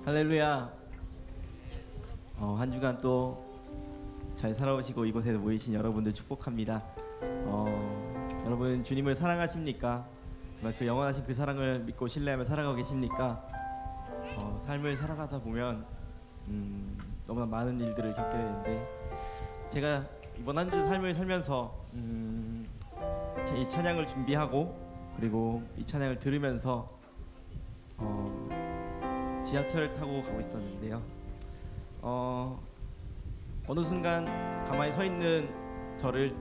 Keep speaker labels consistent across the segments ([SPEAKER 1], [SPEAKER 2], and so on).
[SPEAKER 1] 할렐루야. 한 주간 또 잘 살아오시고 이곳에 모이신 여러분들 축복합니다. 여러분 주님을 사랑하십니까? 정말 그 영원하신 그 사랑을 믿고 신뢰하며 살아가고 계십니까? 삶을 살아가다 보면 너무나 많은 일들을 겪게 되는데, 제가 이번 한 주 삶을 살면서 이 찬양을 준비하고 그리고 이 찬양을 들으면서 지하철을 타고 가고 있었는데요. 어느 순간 가만히 서 있는 저를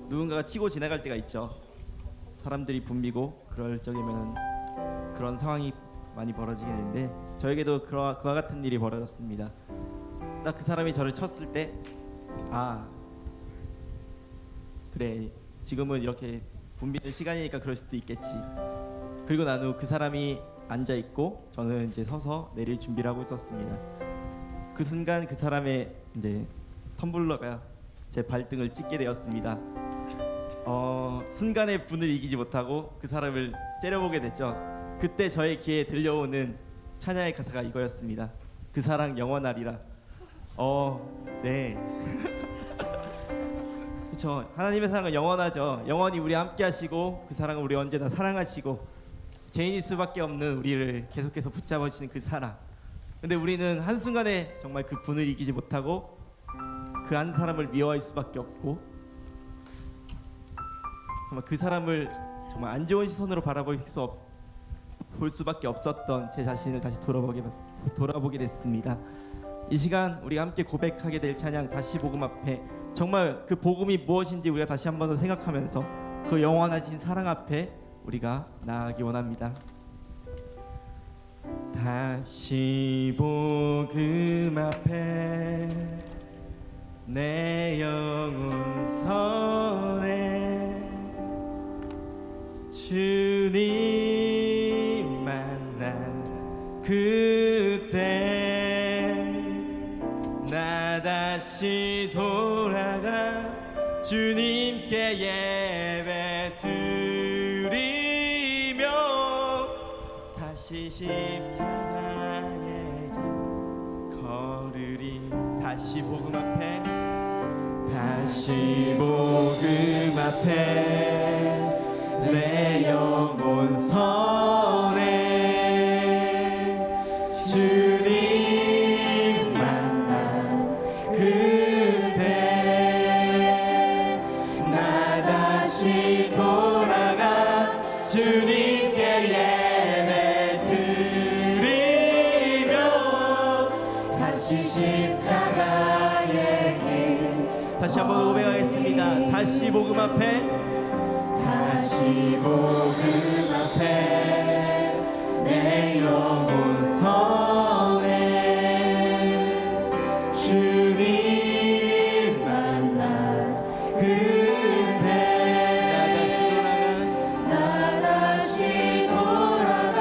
[SPEAKER 1] 누군가가 치고 지나갈 때가 있죠. 사람들이 붐비고 그럴 적이면 그런 상황이 많이 벌어지게 되는데, 저에게도 그와 같은 일이 벌어졌습니다. 딱 그 사람이 저를 쳤을 때, 그래, 지금은 이렇게 붐비는 시간이니까 그럴 수도 있겠지. 그리고 난 후 그 사람이 앉아있고 저는 이제 서서 내릴 준비를 하고 있었습니다. 그 순간 그 사람의 이제 텀블러가 제 발등을 찍게 되었습니다. 순간의 분을 이기지 못하고 그 사람을 째려보게 됐죠. 그때 저의 귀에 들려오는 찬양의 가사가 이거였습니다. 그 사랑 영원하리라. 네. 그렇죠. 하나님의 사랑은 영원하죠. 영원히 우리 함께 하시고 그 사랑은 우리 언제나 사랑하시고 죄인일 수밖에 없는 우리를 계속해서 붙잡아주시는 그 사랑. 근데 우리는 한순간에 정말 그 분을 이기지 못하고 그 한 사람을 미워할 수밖에 없고, 정말 그 사람을 정말 안 좋은 시선으로 볼 수밖에 없었던 제 자신을 다시 돌아보게 됐습니다. 이 시간 우리가 함께 고백하게 될 찬양 다시 복음 앞에, 정말 그 복음이 무엇인지 우리가 다시 한 번 더 생각하면서 그 영원하신 사랑 앞에 우리가 나아가기 원합니다. 다시 복음 앞에 내 영혼 선해 주님 만난 그때 나 다시 돌아가 주님께 예배 드리며 다시 십자가의 길 걸으리. 다시 복음 앞에, 다시 복음 앞에 내 영혼 선해 주님 만난 그때 나 다시 돌아가 주님께 예배 드리며 다시 십자가의 길. 다시 한번 고백하겠습니다. 다시 복음 앞에, 다시 복음 앞에 내 영혼 선해 주님 만난 그때 나 다시 돌아가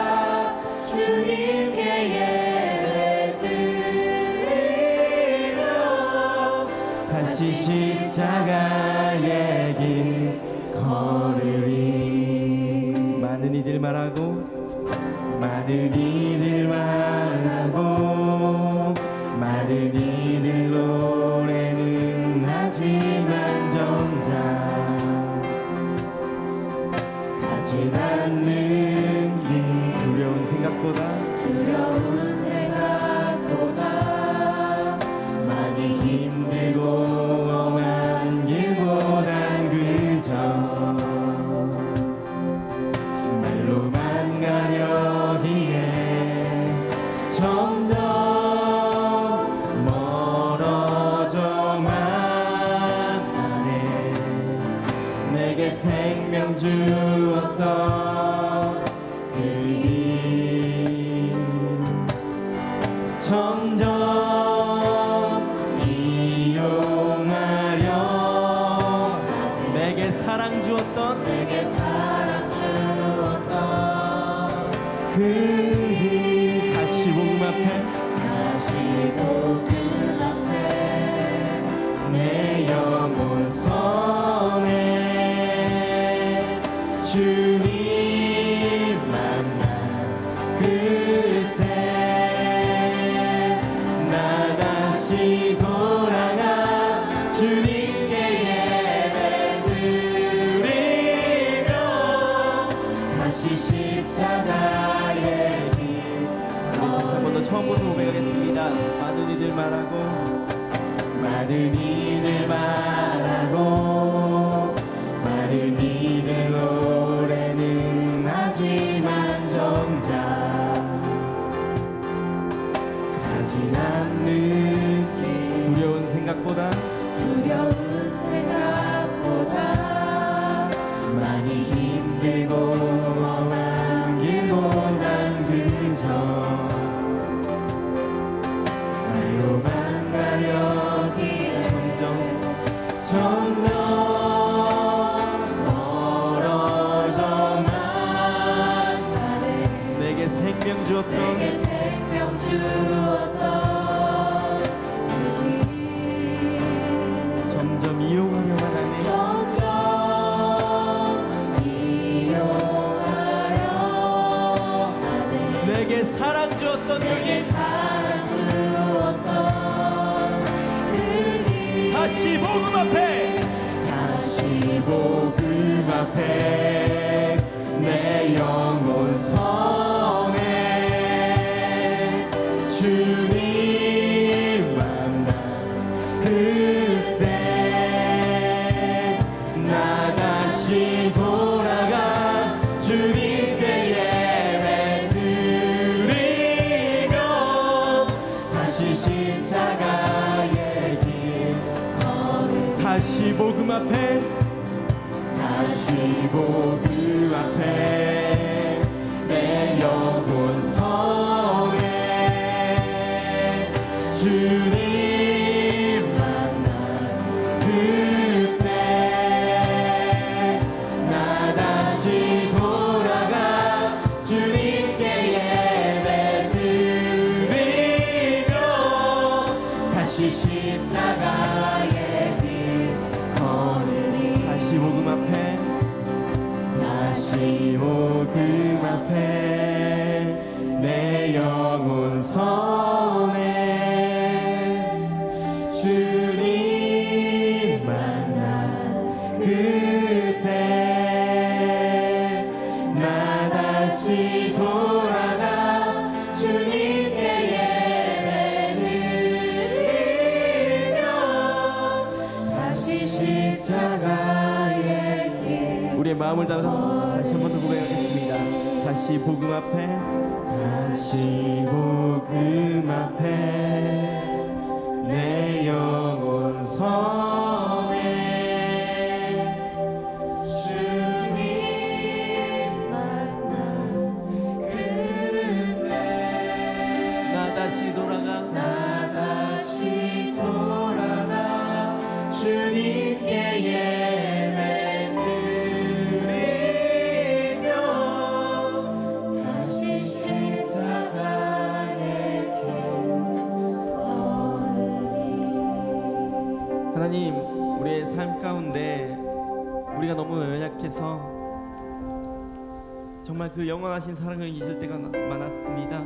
[SPEAKER 1] 주님께 예배 드리며 다시 십자가의 길 걸으리. 많은 이들 말하고 많은 이들 말하고 많은 이들 노래는 하지만 정작 가진 않는 길. 두려운 생각보다 많이 힘들고 험한 길보단 그저 말로만 가려기에 점점 멀어져만 하네. 내게 생명 주었던 그 길 점점 이용하려 하네. 내게 사랑 주었던 그 길. 다시 복음 앞에 내 영혼 선해 주님 만난 그때 처음부터 고백하겠습니다. 많은 이들 말하고 많은 이들 말하고 많은 이들 노래는 하지만 정작 가진 않는 게 두려운 생각보다 많이 힘들고 험한 길보단 그저 말로만 가려기에 점점 멀어져만 가네. 내게 생명 주었던 그 길 점점 이용하려만 하네. 내게 사랑 주었던 그 길 다시 복음 앞에 내 영혼 선에 주님 만난 그때 나 다시 돌아가 주님께 예배 드리며 다시 십자가의 길 걸을 다시 복음 앞에 내 영혼 선에 주님 만난 그때 나 다시 돌아가 주님께 예배 드리며 다시 십자가의 길 걸으리. 다시 복음 앞에 내 영혼 선에 주님 만난 그때 나 다시 돌아가 주님께 예배 드리며 다시 십자가의 길. 우리의 마음을 담아 다시 한 번 더 고백하겠습니다. 다시 복음 앞에 내 영혼 선에 주님 만난 그때 나 다시 돌아가 주님께 예배 드리며 다시 십자가의 길 걸으리. 하나님, 우리의 삶 가운데 우리가 너무 연약해서 정말 그 영원하신 사랑을 잊을 때가 많았습니다.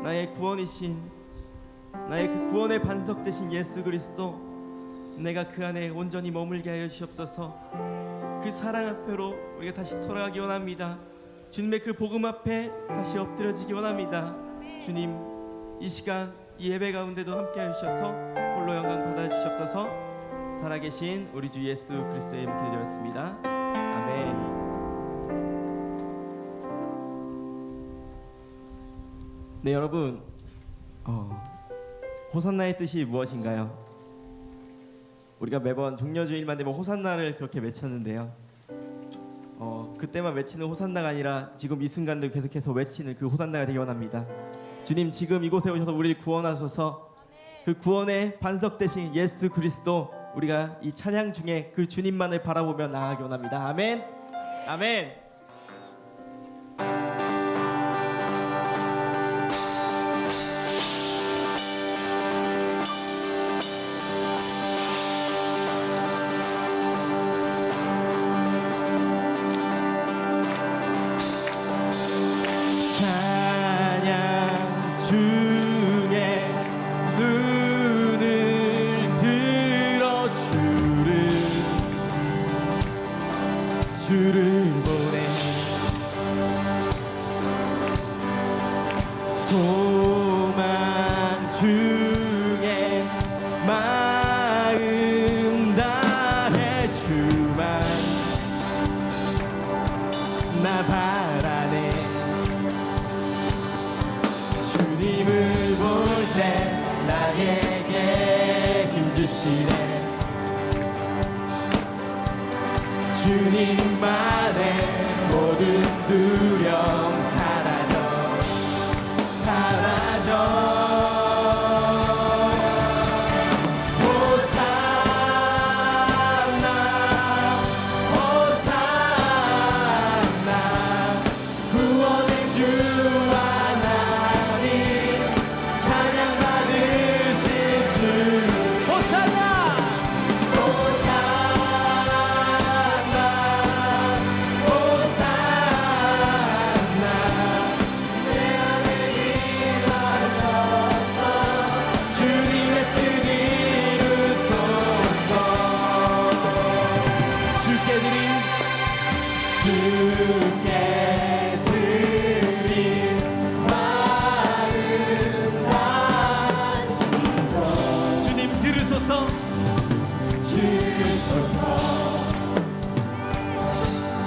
[SPEAKER 1] 나의 구원이신, 나의 그 구원의 반석 되신 예수 그리스도, 내가 그 안에 온전히 머물게 하여 주시옵소서. 그 사랑 앞으로 우리가 다시 돌아가기 원합니다. 주님의 그 복음 앞에 다시 엎드려지기 원합니다. 주님, 이 시간 이 예배 가운데도 함께 하셔서 홀로 영광 받아주시옵소서. 살아계신 우리 주 예수 그리스도의 이름으로 기도드렸습니다. 아멘. 네, 여러분, 호산나의 뜻이 무엇인가요? 우리가 매번 종려주일만 되면 호산나를 그렇게 외쳤는데요. 그때만 외치는 호산나가 아니라 지금 이 순간도 계속해서 외치는 그 호산나가 되기 원합니다. 주님, 지금 이곳에 오셔서 우리를 구원하소서. 그 구원의 반석 되신 예수 그리스도, 우리가 이 찬양 중에 그 주님만을 바라보며 나아가기 원합니다. 아멘. 아멘. 주를 보내 주의 마음 다해 주만 나 바라네. 주님을 볼 때 나에게 힘주시네. 주님만의 모든 두려움 사라져 사라져. 주께 드릴 마음 다하고 주님 들으소서 주소서.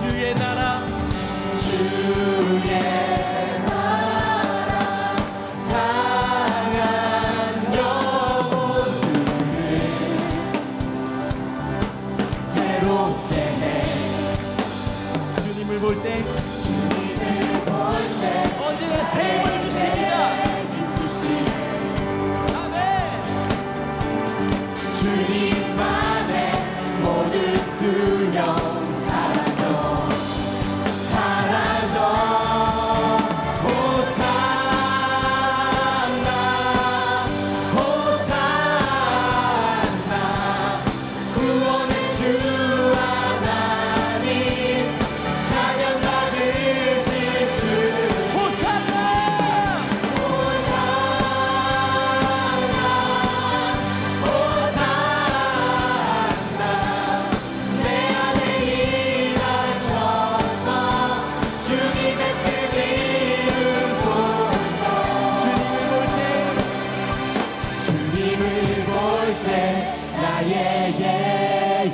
[SPEAKER 1] 주의 나라 주의 나라 상한 영혼들을 새롭게 해. 주님을 볼 때 언제나 새 힘을 주십니다. 아멘. 주님만의 모든 두려움 사라져 사라져.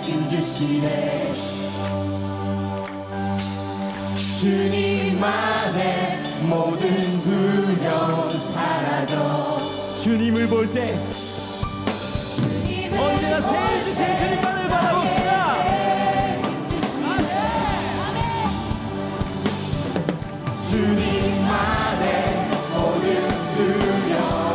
[SPEAKER 1] 힘주시네. 주님만의 모든 두려움 사라져. 주님을 볼 때 언제나 새 주신 주님만을 바라봅시다. 아멘. 주님만의 모든 두려움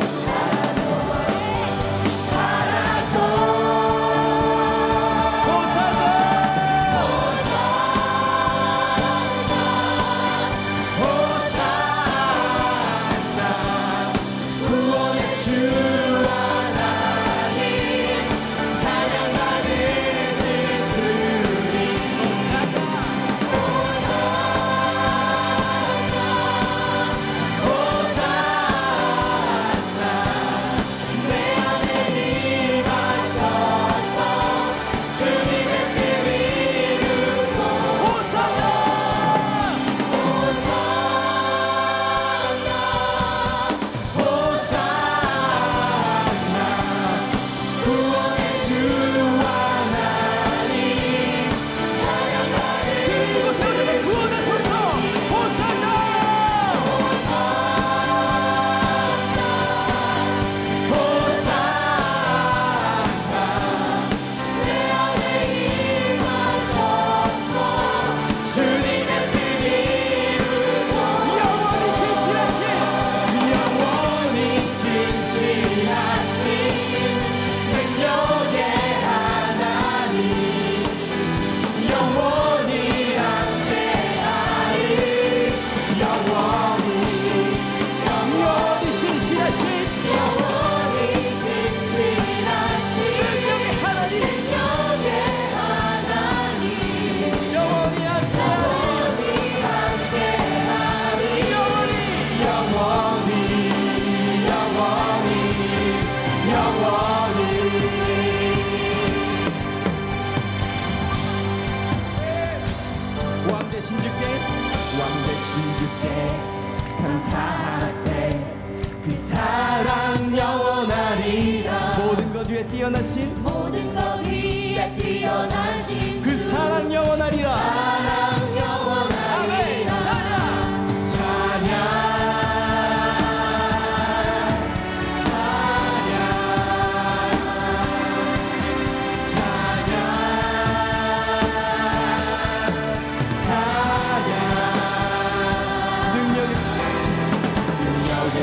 [SPEAKER 1] 감사하세. 그 사랑 영원 위에 뛰어나신
[SPEAKER 2] 모든 것 위에 뛰어나신
[SPEAKER 1] 그 사랑 영원하리라.
[SPEAKER 2] 사랑 영원하리라.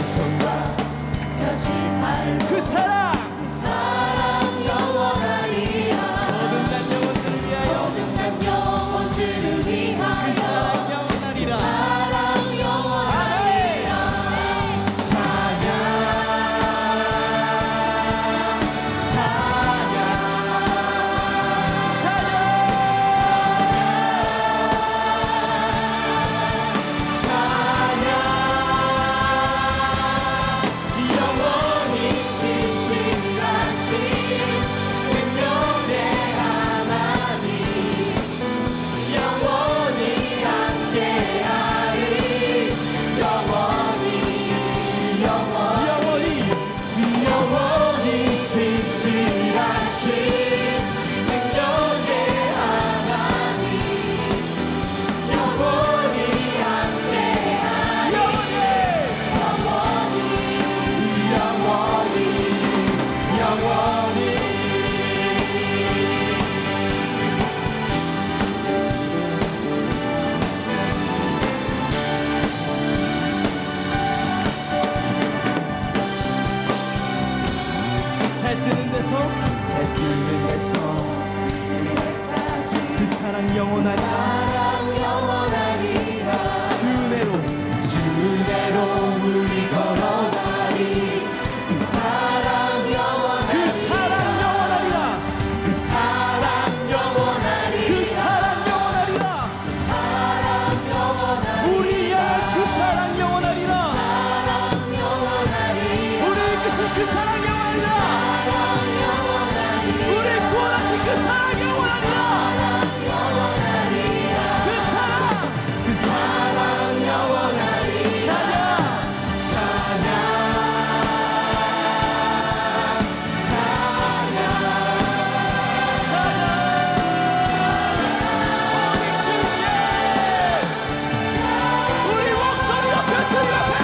[SPEAKER 1] 손과
[SPEAKER 2] 표시할
[SPEAKER 1] 그 사랑
[SPEAKER 2] 사랑 영원하리라.
[SPEAKER 1] 거듭난 영혼들을 위하여
[SPEAKER 2] 거듭난 영혼들을 위하여
[SPEAKER 1] 그 사랑 영원하리라.
[SPEAKER 2] 사랑 영원하리라. 찬양 찬양
[SPEAKER 1] 그 사랑 영원하리라.
[SPEAKER 2] 사랑 영원하리라.
[SPEAKER 1] 주 은혜로
[SPEAKER 2] 우리 걸어가리. 그 사랑 영원하리라.
[SPEAKER 1] 그 사랑 영원하리라.
[SPEAKER 2] 그 사랑 영원하리라.
[SPEAKER 1] 그 사랑 영원하리라.
[SPEAKER 2] 사랑 영원하리라.
[SPEAKER 1] 우리 향한 그 사랑 영원하리라.
[SPEAKER 2] 사랑 영원하리라.
[SPEAKER 1] 우리 이끄신 그 사랑 영원하리라. 우리 구원하신 그 사랑 영원하리라. 그 사랑
[SPEAKER 2] 영원하리라.
[SPEAKER 1] 찬양 우리 목소리 앞에 주님 앞에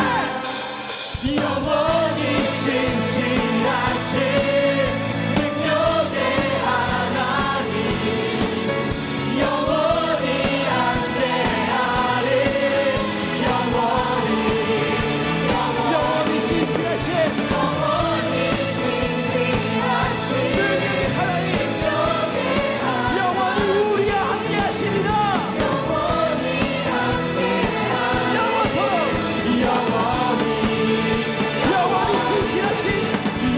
[SPEAKER 2] 영원히 신실하신 능력의 하나님, 영원히 함께하리. 영원히
[SPEAKER 1] 신실하신
[SPEAKER 2] 영원히 신실하신
[SPEAKER 1] 능력의 하나님 영원히 우리와 함께 하시리라.
[SPEAKER 2] 영원히 함께하리.
[SPEAKER 1] 영원토록 영원히 신실하신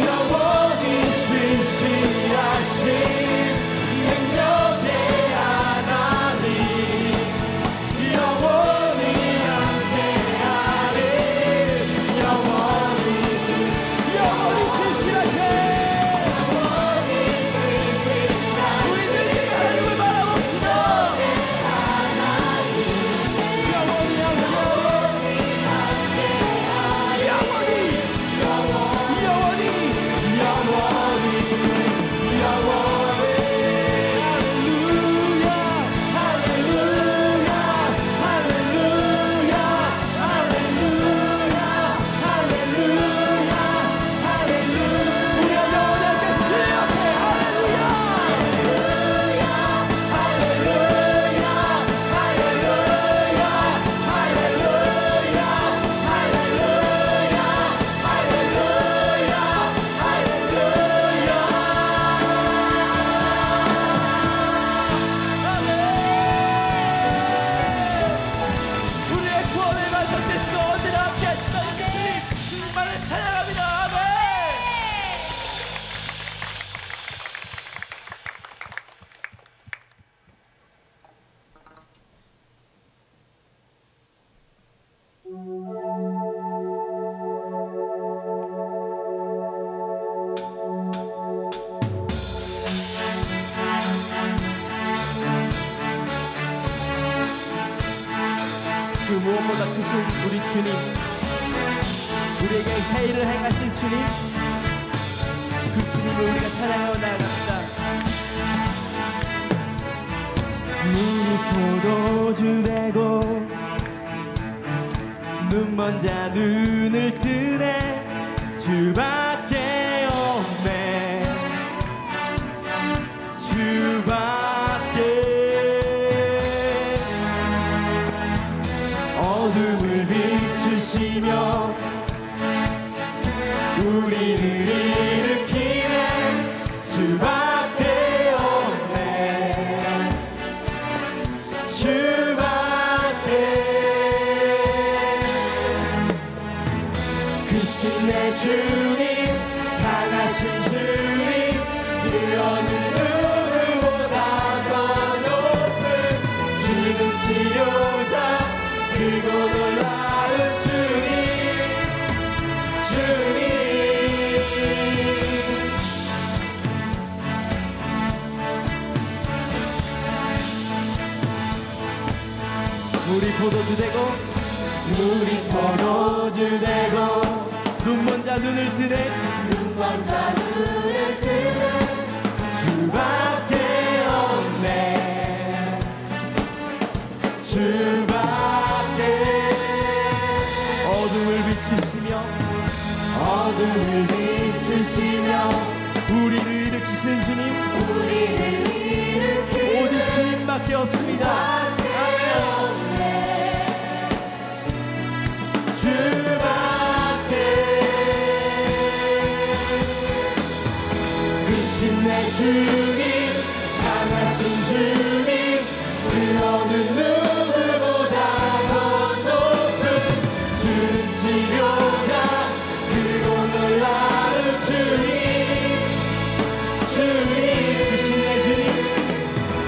[SPEAKER 2] 영원히 신실하신 능력의 하나님, 영원히 함께하리. 영원히
[SPEAKER 1] 신실하신 우리들 이 하나님을 바라봅시다. 영원히 함께하리. 우리의 구원을 만족되시고 언제나 함께 하신다는 그 주님, 주님만을 찬양합니다. 아멘. 그 무엇보다 크신 우리 주님, 우리에게 회의를 행하실 주님, 그 주님을 우리가 찬양하고 나아갑시다. 물이 포도주 되고 눈먼 자 눈을 뜨네 주밖에 없네 주밖에 어둠을 비추시며 우리를 일으키네 주밖에 없네 주밖에 크신 내 주님 강하신 주님 그 어느 누구보다 더 높은 지금 치료자 그고 놀라운 주님 주님 물이 포도주 되고 물이 포도주 되고 눈먼 자 눈을 뜨네
[SPEAKER 2] 눈먼 자 눈을 뜨네
[SPEAKER 1] 주밖에 없네 주밖에 어둠을 비추시며
[SPEAKER 2] 어둠을 비추시며
[SPEAKER 1] 우리를 일으키신 주님
[SPEAKER 2] 우리를 일으키는
[SPEAKER 1] 오직 주님밖에 없습니다. 크신 내 주님 강하신 주님 그 어느 누구보다 더 높은 주는 치료자 그고 놀라운 주님 주님 크신 내 주님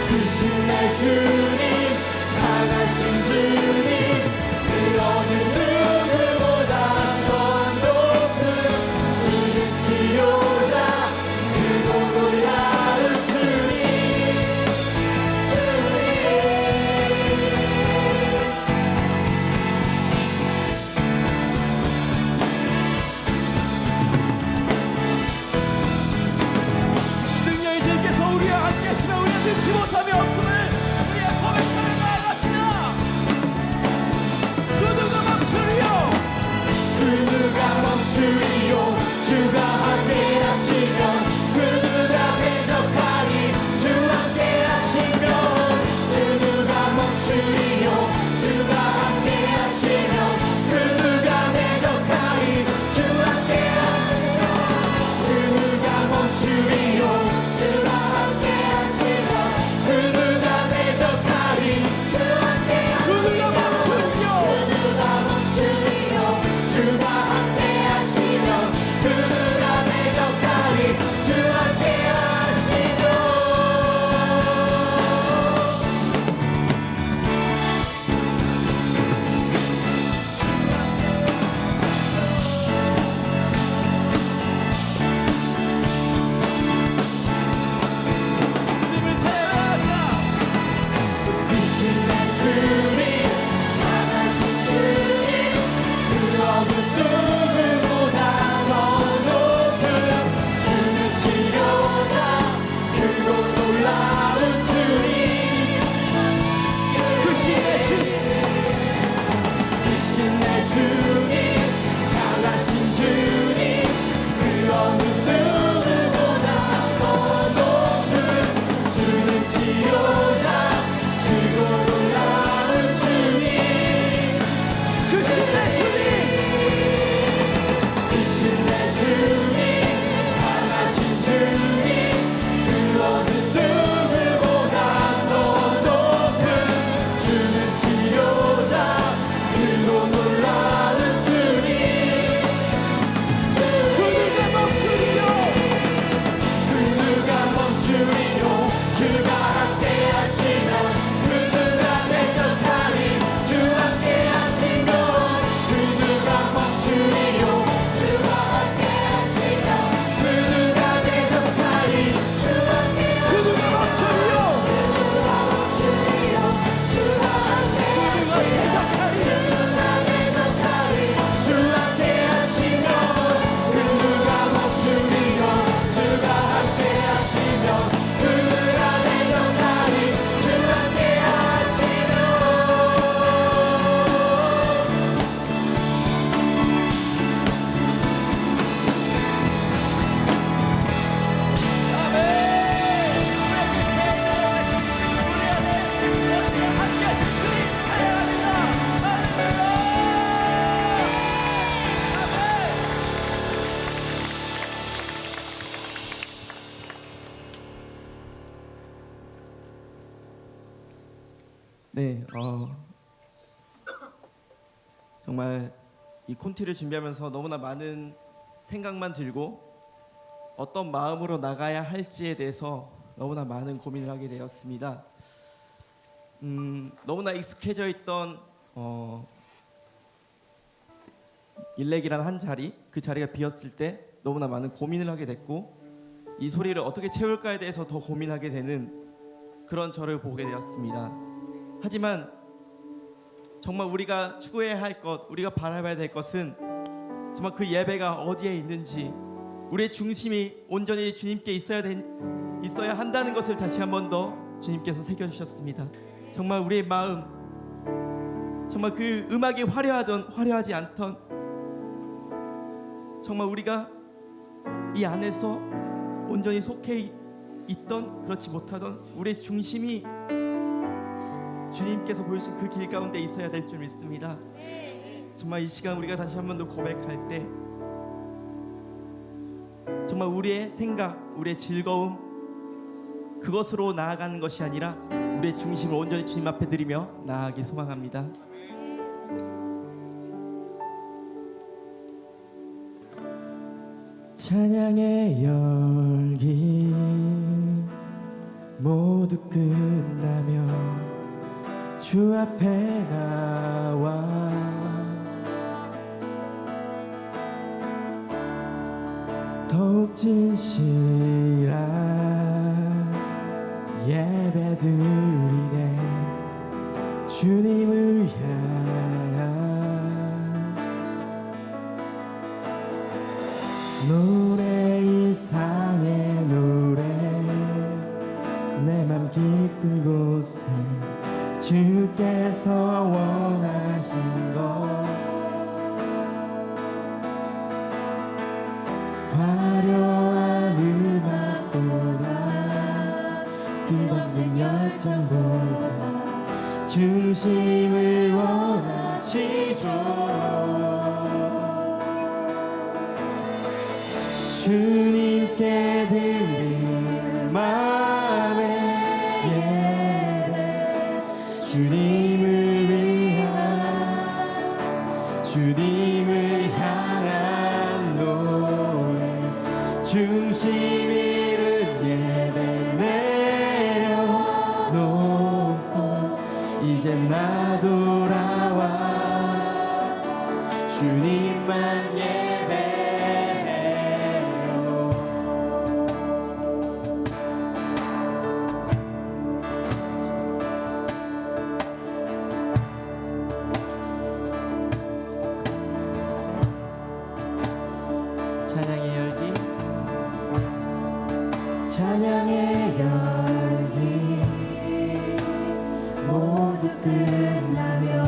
[SPEAKER 1] 크신 내 주님 강하신 주님 그 어느 누구보다 더 높은 주는 치료자 그고 놀라운 주님 주님 네, 정말 이 콘티를 준비하면서 너무나 많은 생각만 들고 어떤 마음으로 나가야 할지에 대해서 너무나 많은 고민을 하게 되었습니다. 너무나 익숙해져 있던 일렉이라는 한 자리, 그 자리가 비었을 때 너무나 많은 고민을 하게 됐고 이 소리를 어떻게 채울까에 대해서 더 고민하게 되는 그런 저를 보게 되었습니다. 하지만 정말 우리가 추구해야 할 것, 우리가 바라봐야 될 것은 정말 그 예배가 어디에 있는지, 우리의 중심이 온전히 주님께 있어야 한다는 것을 다시 한 번 더 주님께서 새겨주셨습니다. 정말 우리의 마음, 정말 그 음악이 화려하던 화려하지 않던, 정말 우리가 이 안에서 온전히 속해 있던 그렇지 못하던 우리의 중심이 주님께서 보여주신 그 길 가운데 있어야 될 줄 믿습니다. 정말 이 시간 우리가 다시 한 번 더 고백할 때 정말 우리의 생각, 우리의 즐거움 그것으로 나아가는 것이 아니라 우리의 중심을 온전히 주님 앞에 드리며 나아가기 소망합니다. 찬양의 열기 모두 끝나며 주 앞에 나와 더욱 진실한 예배 드리네. 주님을 향한 노래, 이상의 노래, 내 맘 깊은 곳에 주께서 원하신 것, 화려한 음악보다 뜨겁는 열정보다 중심을 원하시죠. 주님께 드릴 마음의 예배, 주님을 위한, 주님을 향한 노래, 중심 잃은 예배 내려놓고 이제 나 돌아와 주님만 예배해요. 찬양의 열기, 찬양의 열기 모두 끝나며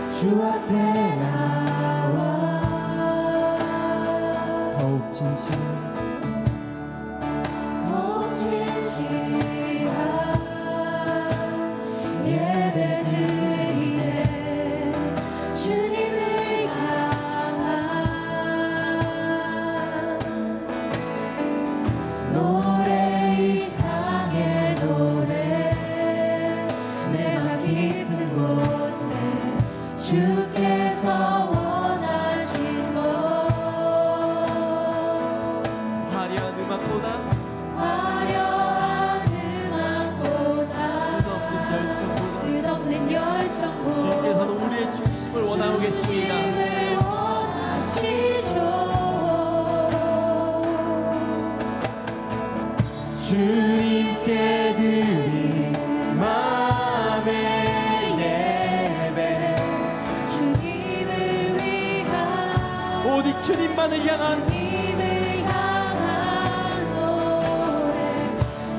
[SPEAKER 1] 주 앞에 나와 더욱 진실한 예배 드리네. 주님을 향한 노래, 이상의 노래, 내 맘 깊은 곳에 주께서 원하신 것, 화려한 음악보다 끝없는 열정보다 주님께서는 우리의 중심을 원하고 계십니다. 주님께 드릴 마음의 예배, 주님을 위한, 오직 주님만을 향한, 노래,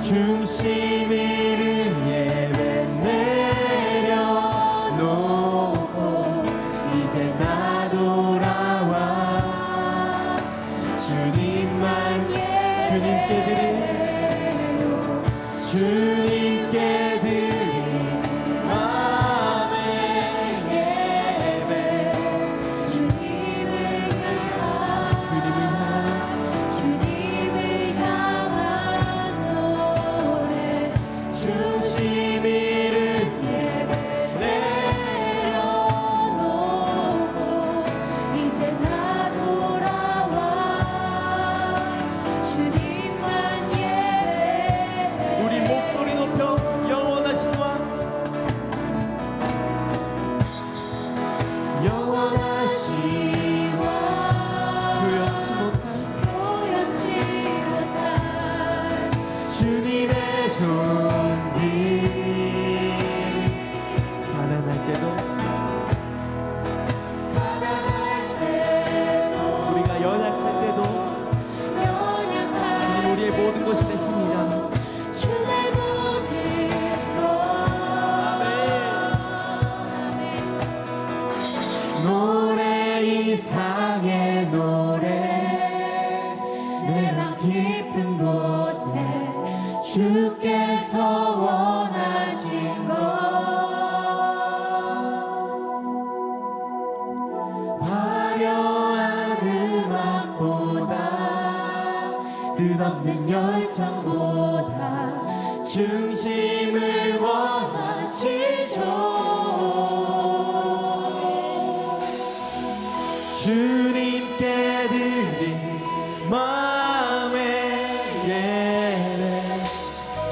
[SPEAKER 1] 중심 잃은 예배 내려놓고 이제 나 돌아와 주님만 주님께 드릴, 주님께 드릴 마음의 예배, 주님을 향한 노래, 중심 잃은 예배 곳이 되십니다.
[SPEAKER 2] 주의 모든 것 노래 이상의 노래 내 맘 깊은 곳에 주께서 원하신 것 화려한 음악보다 뜻없는 열정보다 중심을 원하시죠.
[SPEAKER 1] 주님께 드린 마음의 예배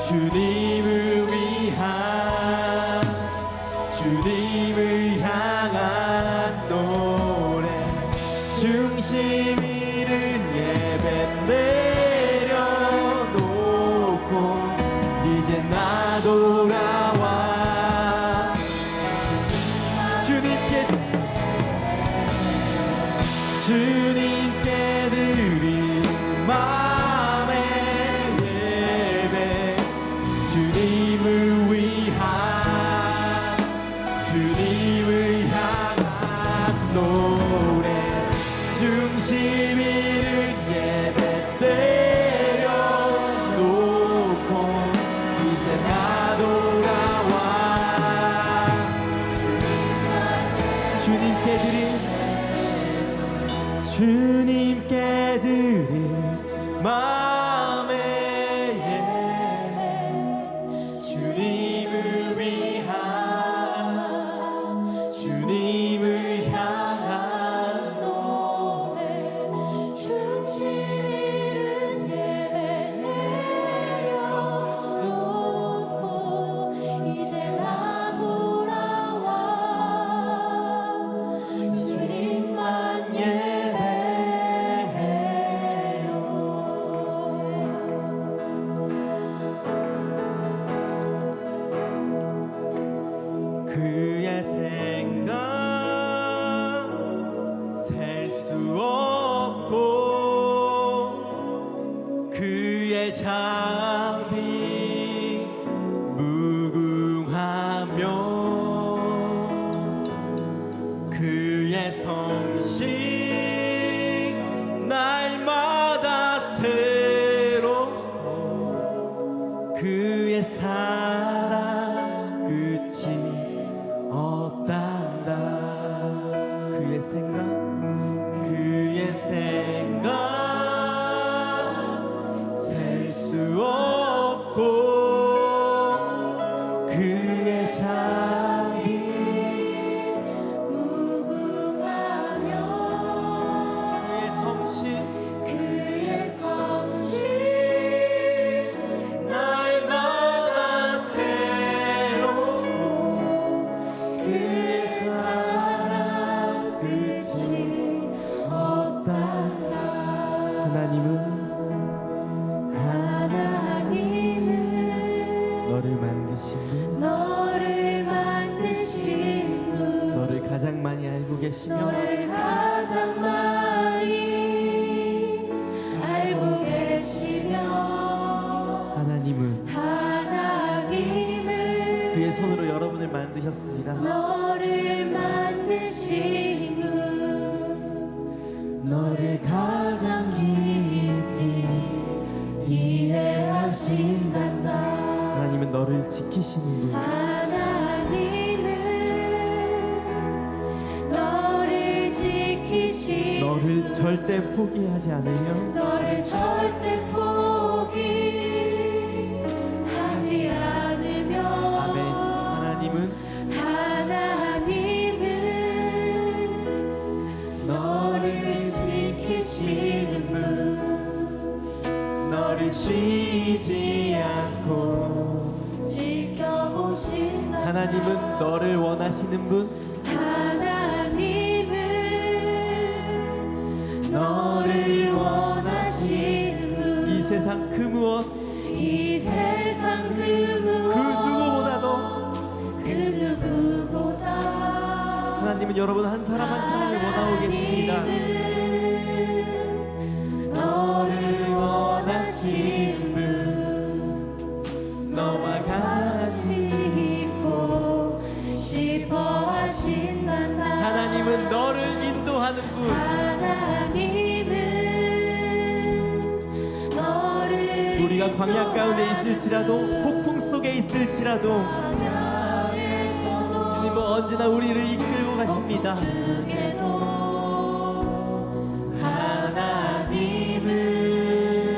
[SPEAKER 1] 주님을 위한 주님을 향한 노래 중심 잃은 예배 내려놓고 이제 나 돌아와 주님께 드린 마음의 예배 주님을 위한 주님을 향한 노래 중심 잃은 예배 내려놓고 이제 나 돌아와 주님께 드린 마음의 예배 주님을 위한 주님을 향한
[SPEAKER 2] 노래 중심 잃은 예배 내려놓고 이제 나 돌아와 주님만
[SPEAKER 1] 그의 생각 셀 수 없고 그의 자비 무궁하며 그의 성식 날마다 새롭고 그의 사랑 끝이 없단다. 그의 생각 셀 수 없고 그의 자비
[SPEAKER 2] 무궁하며 그의 성실
[SPEAKER 1] 날마다 새롭고 그의 사랑 끝이 없단다. 하나님은 너를 만드신 분 너를 가장 많이 알고 계시며
[SPEAKER 2] 너를 가장 많이 알고 계시며
[SPEAKER 1] 하나님은 그의 손으로 여러분을 만드셨습니다.
[SPEAKER 2] 너를 만드신 분 너를 가장 깊이 이해하신단다.
[SPEAKER 1] 하나님은 너를 지키시는 분
[SPEAKER 2] 하나님은 너를 지키시는
[SPEAKER 1] 너를 절대 포기하지 않으며
[SPEAKER 2] 너를 절대 포기하지 않으며
[SPEAKER 1] 아멘.
[SPEAKER 2] 하나님은 너를 지키시는 분
[SPEAKER 1] 너를 쉬지 않고
[SPEAKER 2] 지켜보신다.
[SPEAKER 1] 하나님은 너를 원하시는 분
[SPEAKER 2] 하나님은 너를 원하시는 분
[SPEAKER 1] 이 세상 그 무엇
[SPEAKER 2] 이 세상 그 무엇
[SPEAKER 1] 그 누구보다 하나님은 여러분 한 사람 한 사람을 원하고 계십니다.
[SPEAKER 2] 너를 원하시는 분
[SPEAKER 1] 우리가 광야 가운데 있을지라도 폭풍 속에 있을지라도 주님은 언제나 우리를 이끌고 가십니다.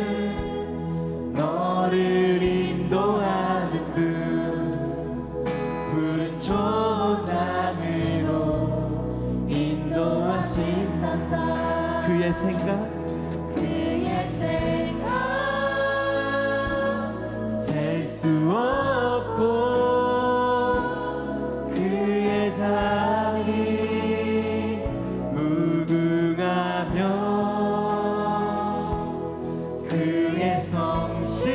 [SPEAKER 1] 하나님은 너를 인도하는 분, 푸른 초장으로 인도하신단다. 그의 생각 셀 수 없고 그의 자비 무궁하며 그의 성실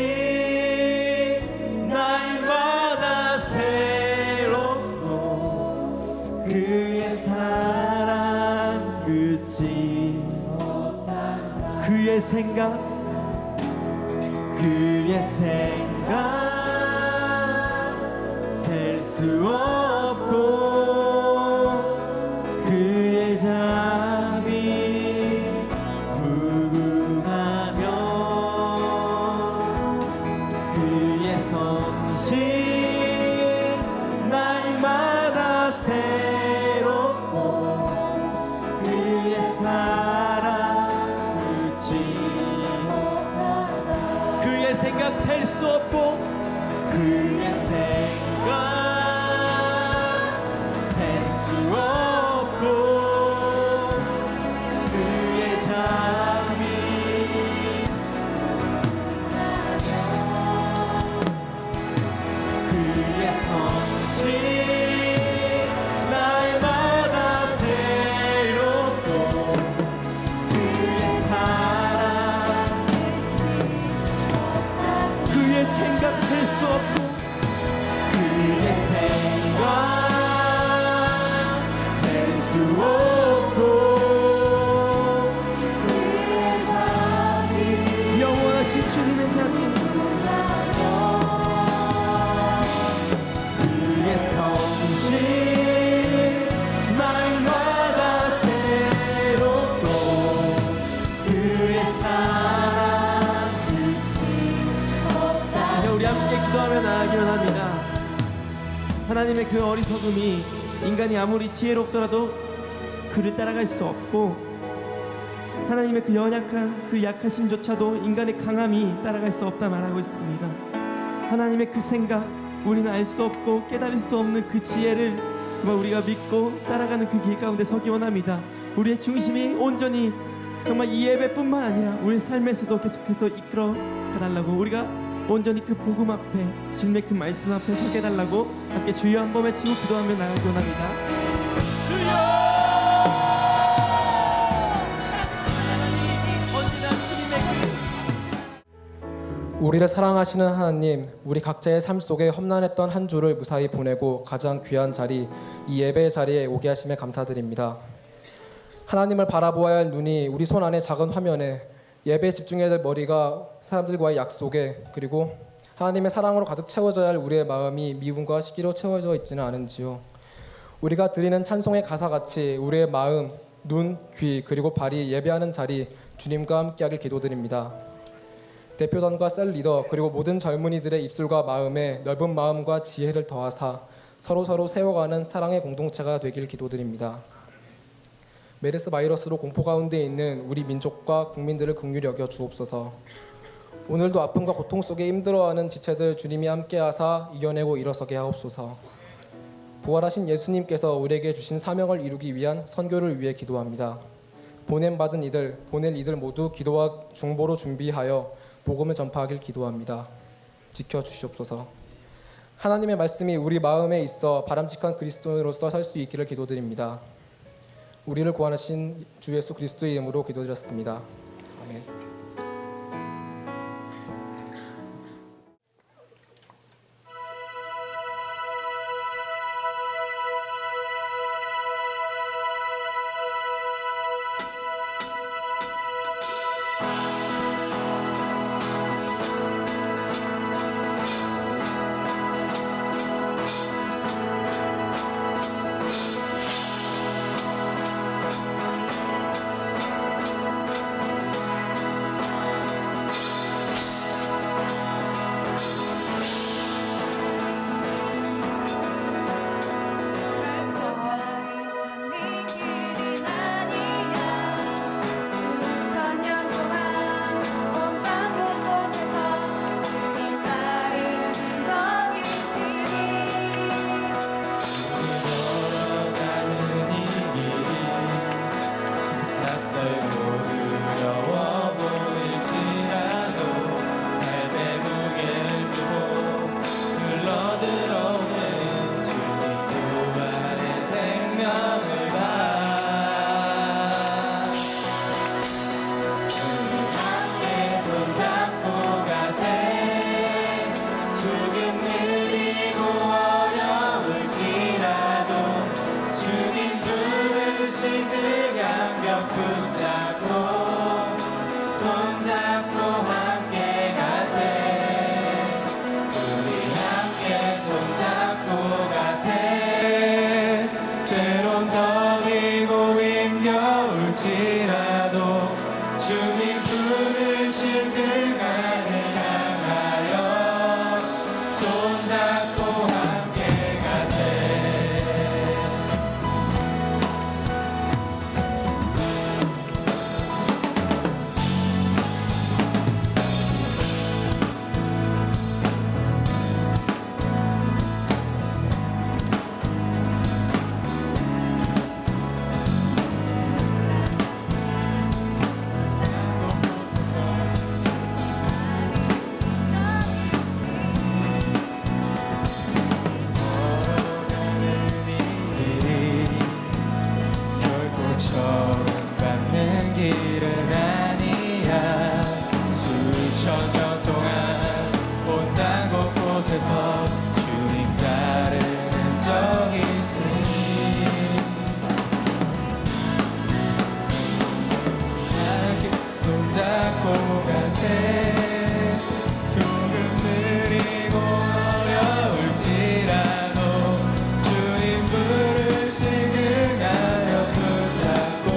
[SPEAKER 1] 날마다 새롭고 그의 사랑 끝이 없다. 그의 생각 셀 수 없고 그의 자비 무궁하며 그의 성실 날마다 새롭고 그의 사랑 끝이 없다. 그의 생각 셀 수 없고 그의 생각 셀 수 없고 그의 자비 그의 성실 날마다 새롭고 그의 사랑 그의 생각 셀 수 없고 그의 생각 셀 수 없고 그의 자비 영원하신 주님의 자비 그의 성실 날마다 새롭고 그의 사랑 끝이 없다. 이제 우리 함께 기도하며 나아가기만 합니다. 하나님의 그 어리석음이 인간이 아무리 지혜롭더라도 그를 따라갈 수 없고 하나님의 그 연약한 그 약하심조차도 인간의 강함이 따라갈 수 없다 말하고 있습니다. 하나님의 그 생각 우리는 알 수 없고 깨달을 수 없는 그 지혜를 정말 우리가 믿고 따라가는 그 길 가운데 서기 원합니다. 우리의 중심이 온전히 정말 이 예배뿐만 아니라 우리의 삶에서도 계속해서 이끌어 가달라고 우리가 온전히 그 복음 앞에 주님의 그 말씀 앞에 서게 달라고 함께 주여 한번 외치고 기도하며 나가기 원합니다. 주여! 언제나 주님의
[SPEAKER 3] 우리를 사랑하시는 하나님, 우리 각자의 삶 속에 험난했던 한 주를 무사히 보내고 가장 귀한 자리, 이 예배의 자리에 오게 하심에 감사드립니다. 하나님을 바라보아야 할 눈이 우리 손 안에 작은 화면에 예배에 집중해야 될 머리가 사람들과의 약속에 그리고 하나님의 사랑으로 가득 채워져야 할 우리의 마음이 미움과 시기로 채워져 있지는 않은지요. 우리가 드리는 찬송의 가사같이 우리의 마음, 눈, 귀 그리고 발이 예배하는 자리 주님과 함께하길 기도드립니다. 대표단과 셀 리더 그리고 모든 젊은이들의 입술과 마음에 넓은 마음과 지혜를 더하사 서로 세워가는 사랑의 공동체가 되길 기도드립니다. 메르스 바이러스로 공포 가운데 있는 우리 민족과 국민들을 긍휼히 여겨 주옵소서. 오늘도 아픔과 고통 속에 힘들어하는 지체들 주님이 함께하사 이겨내고 일어서게 하옵소서. 부활하신 예수님께서 우리에게 주신 사명을 이루기 위한 선교를 위해 기도합니다. 보냄받은 이들, 보낼 이들 모두 기도와 중보로 준비하여 복음을 전파하길 기도합니다. 지켜주시옵소서. 하나님의 말씀이 우리 마음에 있어 바람직한 그리스도인으로서 살 수 있기를 기도드립니다. 우리를 구원하신 주 예수 그리스도의 이름으로 기도드렸습니다. 아멘.
[SPEAKER 4] 주님 부르신 그날을 향하여 손잡고 함께 가세. 결코 처음 밟는 길은 아니야. 수천 년 동안 온 땅 곳곳에서 주님 따르는 적이 있으니 함께 손잡고 가세. 조금 느리고 어려울지라도 주님 부르신 그날 옆 붙잡고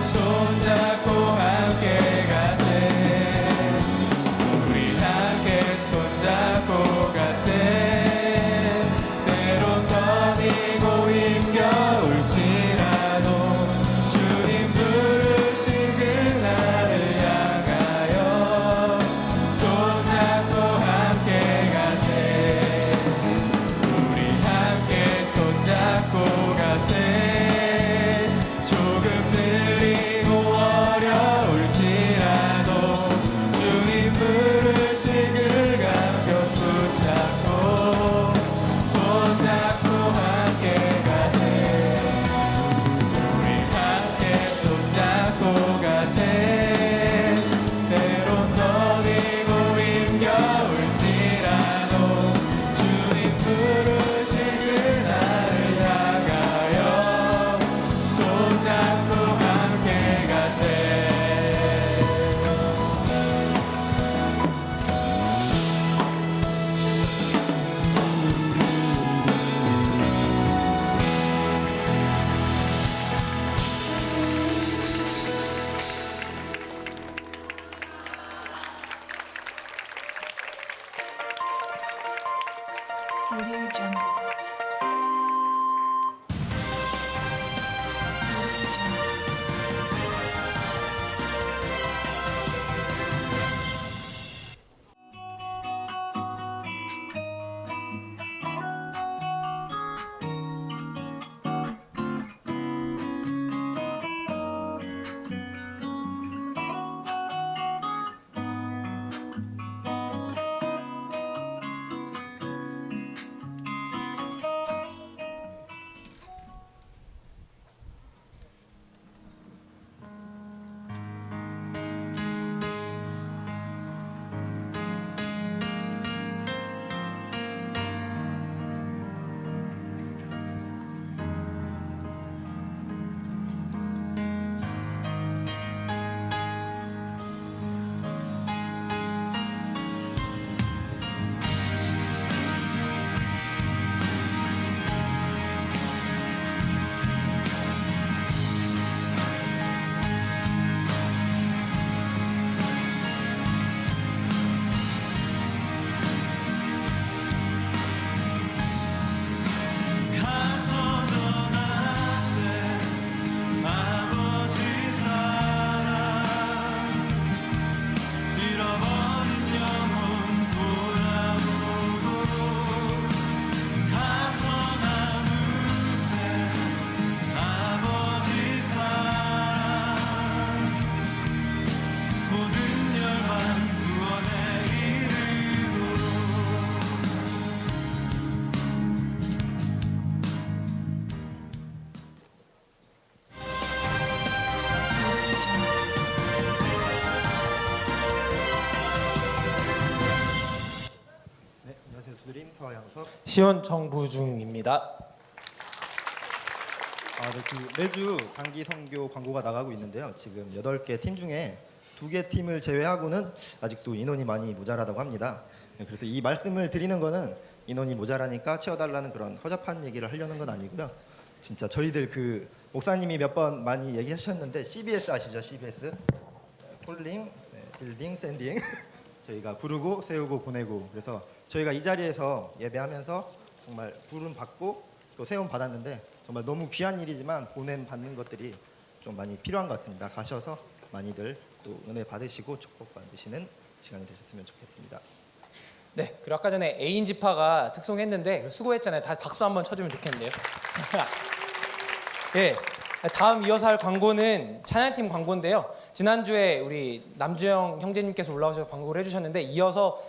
[SPEAKER 4] 손잡고 함께 가세. 우리 함께 손잡고 가세. 때론 더디고 힘겨울지라도 주님 부르신 그날을 향하여 손잡고 함께 가세. 우리 함께 손잡고 가세. 조금 느리고 어려울지라도 주님 부르신 그 감격 붙잡고 손잡고 함께 가세. 우리 함께 손잡고 가세. 때론 더디고 힘겨울지라도 주님 부르신 그날을 향하여 손잡고 함께 가세.
[SPEAKER 2] Audio Jungle.
[SPEAKER 3] 시온 정부중입니다.
[SPEAKER 5] 매주 단기 선교 광고가 나가고 있는데요. 지금 8개 팀 중에 2개 팀을 제외하고는 아직도 인원이 많이 모자라다고 합니다. 그래서 이 말씀을 드리는 거는 인원이 모자라니까 채워달라는 그런 허접한 얘기를 하려는 건 아니고요. 진짜 저희들 그 목사님이 몇 번 많이 얘기하셨는데 CBS 아시죠? CBS? 폴링, 빌딩, 샌딩 저희가 부르고 세우고 보내고 그래서 저희가 이 자리에서 예배하면서 정말 부름 받고 또 세움 받았는데 정말 너무 귀한 일이지만 보냄 받는 것들이 좀 많이 필요한 것 같습니다. 가셔서 많이들 또 은혜 받으시고 축복 받으시는 시간이 되셨으면 좋겠습니다.
[SPEAKER 3] 네, 그리고 아까 전에 애인지파가 특송했는데 수고했잖아요. 다 박수 한번 쳐주면 좋겠는데요. 예, 다음 이어서 할 광고는 찬양팀 광고인데요. 지난주에 우리 남주영 형제님께서 올라오셔서 광고를 해주셨는데 이어서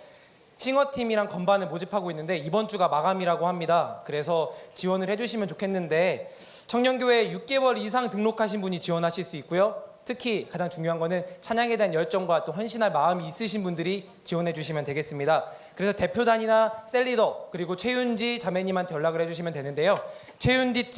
[SPEAKER 3] 싱어팀이랑 건반을 모집하고 있는데 이번 주가 마감이라고 합니다. 그래서 지원을 해주시면 좋겠는데 청년교회 6개월 이상 등록하신 분이 지원하실 수 있고요. 특히 가장 중요한 거는 찬양에 대한 열정과 또 헌신할 마음이 있으신 분들이 지원해 주시면 되겠습니다. 그래서 대표단이나 셀리더 그리고 최윤지 자매님한테 연락을 해주시면 되는데요. 최윤지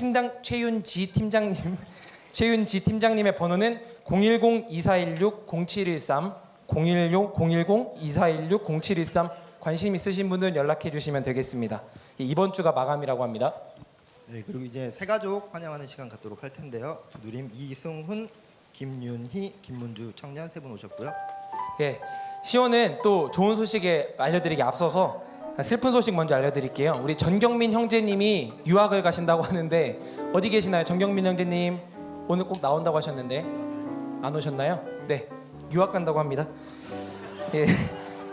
[SPEAKER 3] 팀장님의 번호는 010-2416-0713 010-2416-0713 관심 있으신 분들은 연락해 주시면 되겠습니다. 이번 주가 마감이라고 합니다.
[SPEAKER 5] 네, 그리고 이제 새 가족 환영하는 시간 갖도록 할 텐데요. 두드림 이승훈, 김윤희, 김문주 청년 세 분 오셨고요.
[SPEAKER 3] 예, 시온은 또 좋은 소식에 알려드리기 앞서서 슬픈 소식 먼저 알려드릴게요. 우리 전경민 형제님이 유학을 가신다고 하는데 어디 계시나요? 전경민 형제님 오늘 꼭 나온다고 하셨는데 안 오셨나요? 네, 유학 간다고 합니다. 예,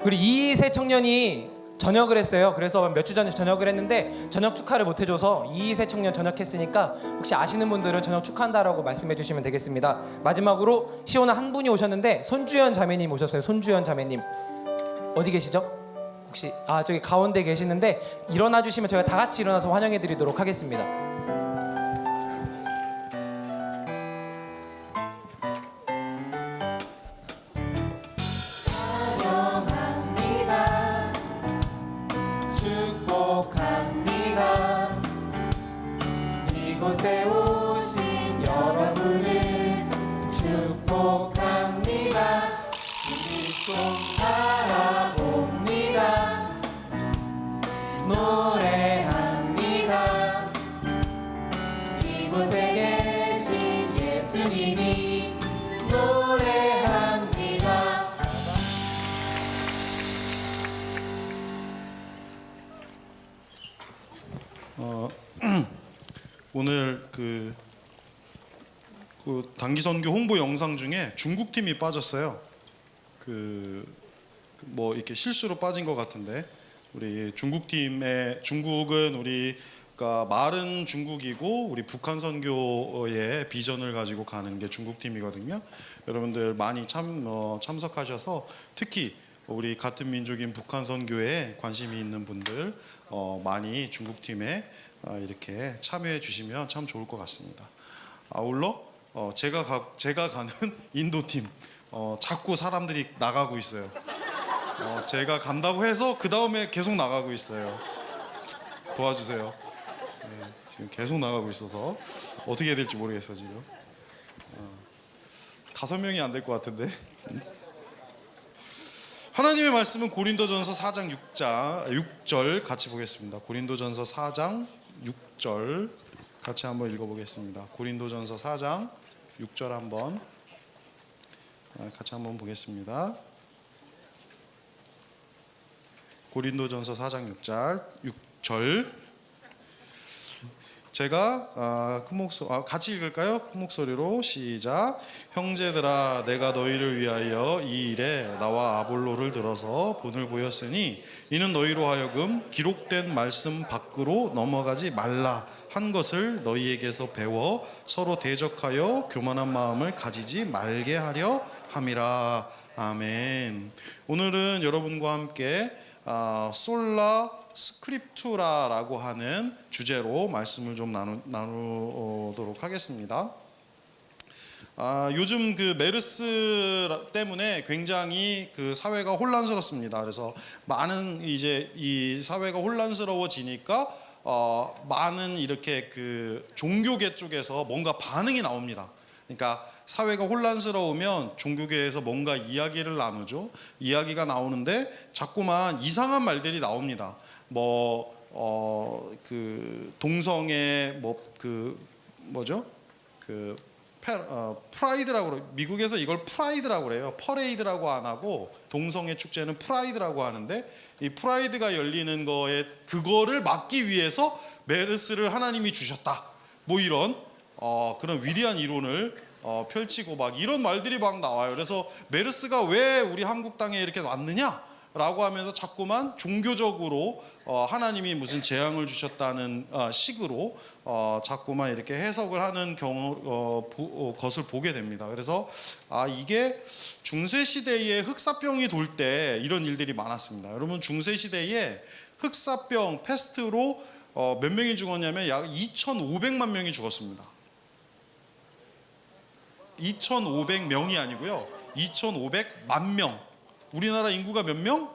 [SPEAKER 3] 우리 이세 청년이 전역을 했어요. 그래서 몇 주 전에 전역을 했는데 전역 축하를 못 해줘서 이세 청년 전역했으니까 혹시 아시는 분들은 전역 축하한다라고 말씀해 주시면 되겠습니다. 마지막으로 시온은 한 분이 오셨는데 손주연 자매님 오셨어요. 손주연 자매님 어디 계시죠? 혹시 저기 가운데 계시는데 일어나 주시면 저희가 다 같이 일어나서 환영해 드리도록 하겠습니다. 축복합니다. 이곳에 오신 여러분을 축복합니다. 우리 바라봅니다. 노래합니다. 이곳에 계신 예수님이 노래합니다.
[SPEAKER 6] 오늘 그 단기 선교 홍보 영상 중에 중국 팀이 빠졌어요. 뭐 이렇게 실수로 빠진 것 같은데 우리 중국은 우리가 말은 중국이고 우리 북한 선교의 비전을 가지고 가는 게 중국 팀이거든요. 여러분들 많이 참석하셔서 특히 우리 같은 민족인 북한 선교에 관심이 있는 분들 많이 중국 팀에 이렇게 참여해 주시면 참 좋을 것 같습니다. 아울러 제가 가는 인도 팀 자꾸 사람들이 나가고 있어요. 제가 간다고 해서 그 다음에 계속 나가고 있어요. 도와주세요. 네, 지금 계속 나가고 있어서 어떻게 해야 될지 모르겠어 지금. 5명이 안 될 것 같은데. 하나님의 말씀은 고린도전서 4장 6절 같이 보겠습니다. 고린도전서 4장 6절 같이 한번 읽어보겠습니다. 고린도전서 4장 6절 한번 같이 한번 보겠습니다. 고린도전서 4장 6절 제가 큰 목소리 같이 읽을까요? 큰 목소리로 시작. 형제들아 내가 너희를 위하여 이 일에 나와 아볼로를 들어서 본을 보였으니 이는 너희로 하여금 기록된 말씀 밖으로 넘어가지 말라 한 것을 너희에게서 배워 서로 대적하여 교만한 마음을 가지지 말게 하려 함이라. 아멘. 오늘은 여러분과 함께 솔라 스크립투라라고 하는 주제로 말씀을 좀 나누도록 하겠습니다. 요즘 그 메르스 때문에 굉장히 그 사회가 혼란스럽습니다. 그래서 많은 이제 이 사회가 혼란스러워지니까 많은 이렇게 그 종교계 쪽에서 뭔가 반응이 나옵니다. 그러니까 사회가 혼란스러우면 종교계에서 뭔가 이야기를 나누죠. 이야기가 나오는데 자꾸만 이상한 말들이 나옵니다. 그 동성애 뭐죠? 그 프라이드라고 그래요. 미국에서 이걸 프라이드라고 그래요. 퍼레이드라고 안 하고 동성애 축제는 프라이드라고 하는데 이 프라이드가 열리는 거에 그거를 막기 위해서 메르스를 하나님이 주셨다. 뭐 이런 그런 위대한 이론을 펼치고 막 이런 말들이 막 나와요. 그래서 메르스가 왜 우리 한국 땅에 이렇게 왔느냐? 라고 하면서 자꾸만 종교적으로 하나님이 무슨 재앙을 주셨다는 식으로 자꾸만 이렇게 해석을 하는 것을 보게 됩니다. 그래서 이게 중세 시대에 흑사병이 돌 때 이런 일들이 많았습니다. 여러분 중세 시대에 흑사병 패스트로 몇 명이 죽었냐면 약 2,500만 명이 죽었습니다. 2,500명이 아니고요. 2,500만 명. 우리나라 인구가 몇 명?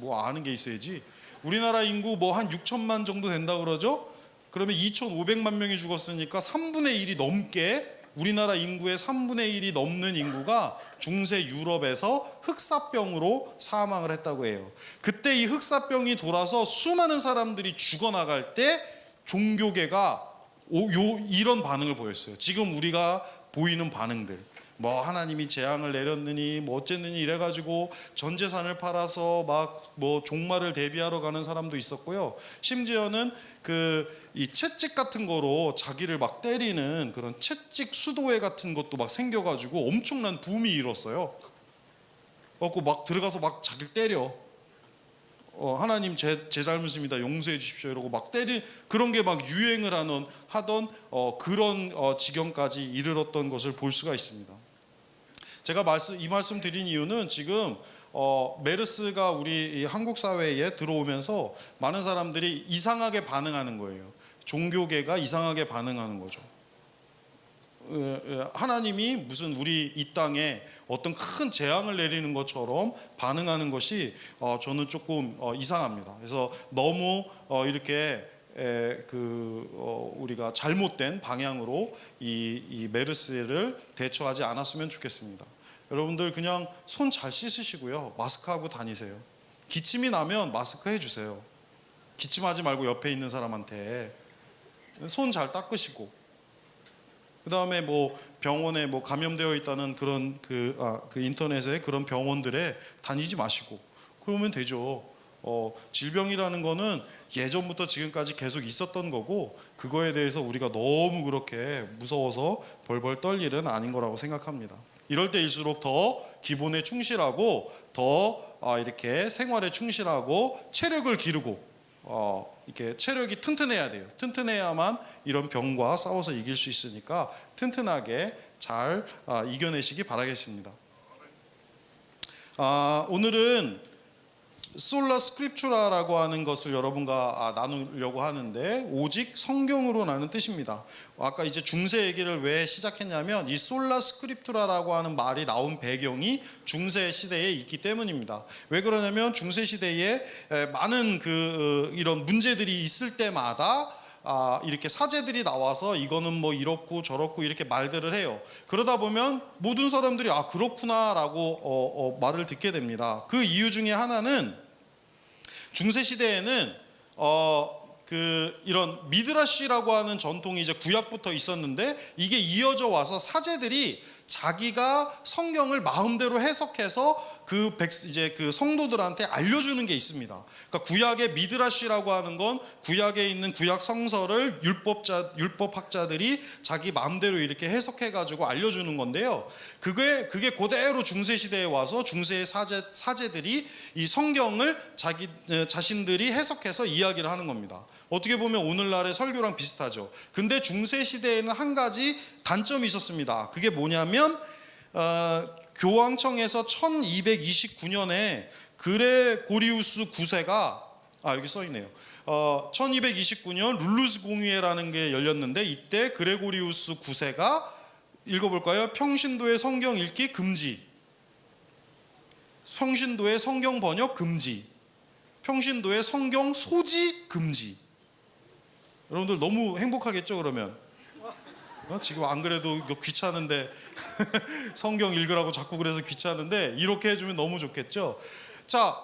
[SPEAKER 6] 뭐 아는 게 있어야지. 우리나라 인구 뭐 한 6천만 정도 된다 그러죠? 그러면 2,500만 명이 죽었으니까 3분의 1이 넘게 우리나라 인구의 3분의 1이 넘는 인구가 중세 유럽에서 흑사병으로 사망을 했다고 해요. 그때 이 흑사병이 돌아서 수많은 사람들이 죽어나갈 때 종교계가 이런 반응을 보였어요. 지금 우리가 보이는 반응들. 뭐 하나님이 재앙을 내렸느니 뭐 어쨌느니 이래가지고 전 재산을 팔아서 막 뭐 종말을 대비하러 가는 사람도 있었고요. 심지어는 이 채찍 같은 거로 자기를 막 때리는 그런 채찍 수도회 같은 것도 막 생겨가지고 엄청난 붐이 일었어요. 그래서 막 들어가서 막 자기를 때려. 하나님 제 잘못입니다. 용서해 주십시오. 이러고 막 때리 그런 게 막 유행을 하던 그런 지경까지 이르렀던 것을 볼 수가 있습니다. 제가 이 말씀 드린 이유는 지금 메르스가 우리 한국 사회에 들어오면서 많은 사람들이 이상하게 반응하는 거예요. 종교계가 이상하게 반응하는 거죠. 하나님이 무슨 우리 이 땅에 어떤 큰 재앙을 내리는 것처럼 반응하는 것이 저는 조금 이상합니다. 그래서 너무 이렇게 우리가 잘못된 방향으로 이 메르스를 대처하지 않았으면 좋겠습니다. 여러분들 그냥 손 잘 씻으시고요. 마스크하고 다니세요. 기침이 나면 마스크 해주세요. 기침하지 말고 옆에 있는 사람한테 손 잘 닦으시고 그 다음에 뭐 병원에 뭐 감염되어 있다는 그런 인터넷에 그런 병원들에 다니지 마시고 그러면 되죠. 질병이라는 거는 예전부터 지금까지 계속 있었던 거고 그거에 대해서 우리가 너무 그렇게 무서워서 벌벌 떨 일은 아닌 거라고 생각합니다. 이럴 때일수록 더 기본에 충실하고 더 이렇게 생활에 충실하고 체력을 기르고 이렇게 체력이 튼튼해야 돼요. 튼튼해야만 이런 병과 싸워서 이길 수 있으니까 튼튼하게 잘 이겨내시기 바라겠습니다. 오늘은 솔라 스크립추라라고 하는 것을 여러분과 나누려고 하는데 오직 성경으로라는 뜻입니다. 아까 이제 중세 얘기를 왜 시작했냐면 이 솔라 스크립투라라고 하는 말이 나온 배경이 중세 시대에 있기 때문입니다. 왜 그러냐면 중세 시대에 많은 이런 문제들이 있을 때마다 이렇게 사제들이 나와서 이거는 뭐 이렇고 저렇고 이렇게 말들을 해요. 그러다 보면 모든 사람들이 그렇구나라고 말을 듣게 됩니다. 그 이유 중에 하나는 중세 시대에는 이런 미드라시라고 하는 전통이 이제 구약부터 있었는데 이게 이어져 와서 사제들이 자기가 성경을 마음대로 해석해서 그 성도들한테 알려주는 게 있습니다. 그러니까 구약의 미드라시라고 하는 건 구약에 있는 구약 성서를 율법학자들이 자기 마음대로 이렇게 해석해가지고 알려주는 건데요. 그게 그대로 중세 시대에 와서 중세의 사제들이 이 성경을 자신들이 해석해서 이야기를 하는 겁니다. 어떻게 보면 오늘날의 설교랑 비슷하죠. 근데 중세 시대에는 한 가지 단점이 있었습니다. 그게 뭐냐면 교황청에서 1229년에 그레고리우스 9세가 여기 써 있네요. 1229년 룰루스 공의회라는 게 열렸는데 이때 그레고리우스 9세가 읽어볼까요? 평신도의 성경 읽기 금지, 평신도의 성경 번역 금지, 평신도의 성경 소지 금지. 여러분들 너무 행복하겠죠 그러면? 지금 안 그래도 이거 귀찮은데 성경 읽으라고 자꾸 그래서 귀찮은데 이렇게 해주면 너무 좋겠죠. 자,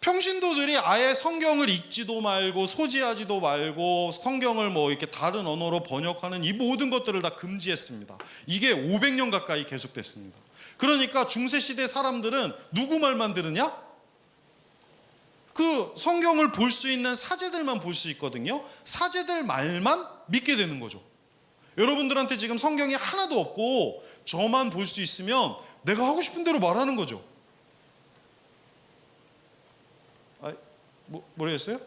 [SPEAKER 6] 평신도들이 아예 성경을 읽지도 말고 소지하지도 말고 성경을 뭐 이렇게 다른 언어로 번역하는 이 모든 것들을 다 금지했습니다. 이게 500년 가까이 계속됐습니다. 그러니까 중세시대 사람들은 누구 말만 들으냐? 그 성경을 볼 수 있는 사제들만 볼 수 있거든요. 사제들 말만 믿게 되는 거죠. 여러분들한테 지금 성경이 하나도 없고 저만 볼 수 있으면 내가 하고 싶은 대로 말하는 거죠. 모르겠어요?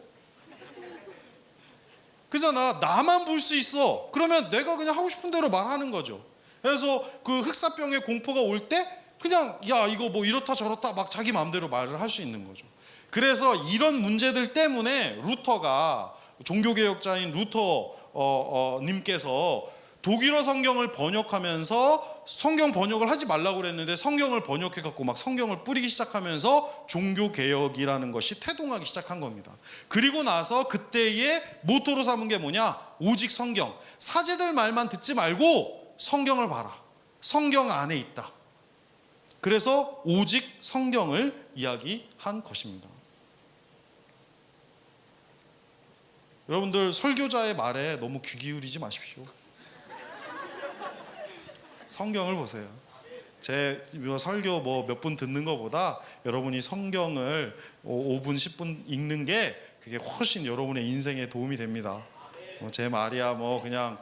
[SPEAKER 6] 그잖아. 나만 볼 수 있어. 그러면 내가 그냥 하고 싶은 대로 말하는 거죠. 그래서 그 흑사병의 공포가 올 때 그냥 야 이거 뭐 이렇다 저렇다 막 자기 마음대로 말을 할 수 있는 거죠. 그래서 이런 문제들 때문에 루터가, 종교개혁자인 루터 님께서 독일어 성경을 번역하면서 성경 번역을 하지 말라고 그랬는데 성경을 번역해 갖고 막 성경을 뿌리기 시작하면서 종교개혁이라는 것이 태동하기 시작한 겁니다. 그리고 나서 그때의 모토로 삼은 게 뭐냐? 오직 성경. 사제들 말만 듣지 말고 성경을 봐라. 성경 안에 있다. 그래서 오직 성경을 이야기한 것입니다. 여러분들 설교자의 말에 너무 귀 기울이지 마십시오. 성경을 보세요. 제 설교 뭐 몇 분 듣는 것보다 여러분이 성경을 5분 10분 읽는 게 그게 훨씬 여러분의 인생에 도움이 됩니다. 제 말이야 뭐 그냥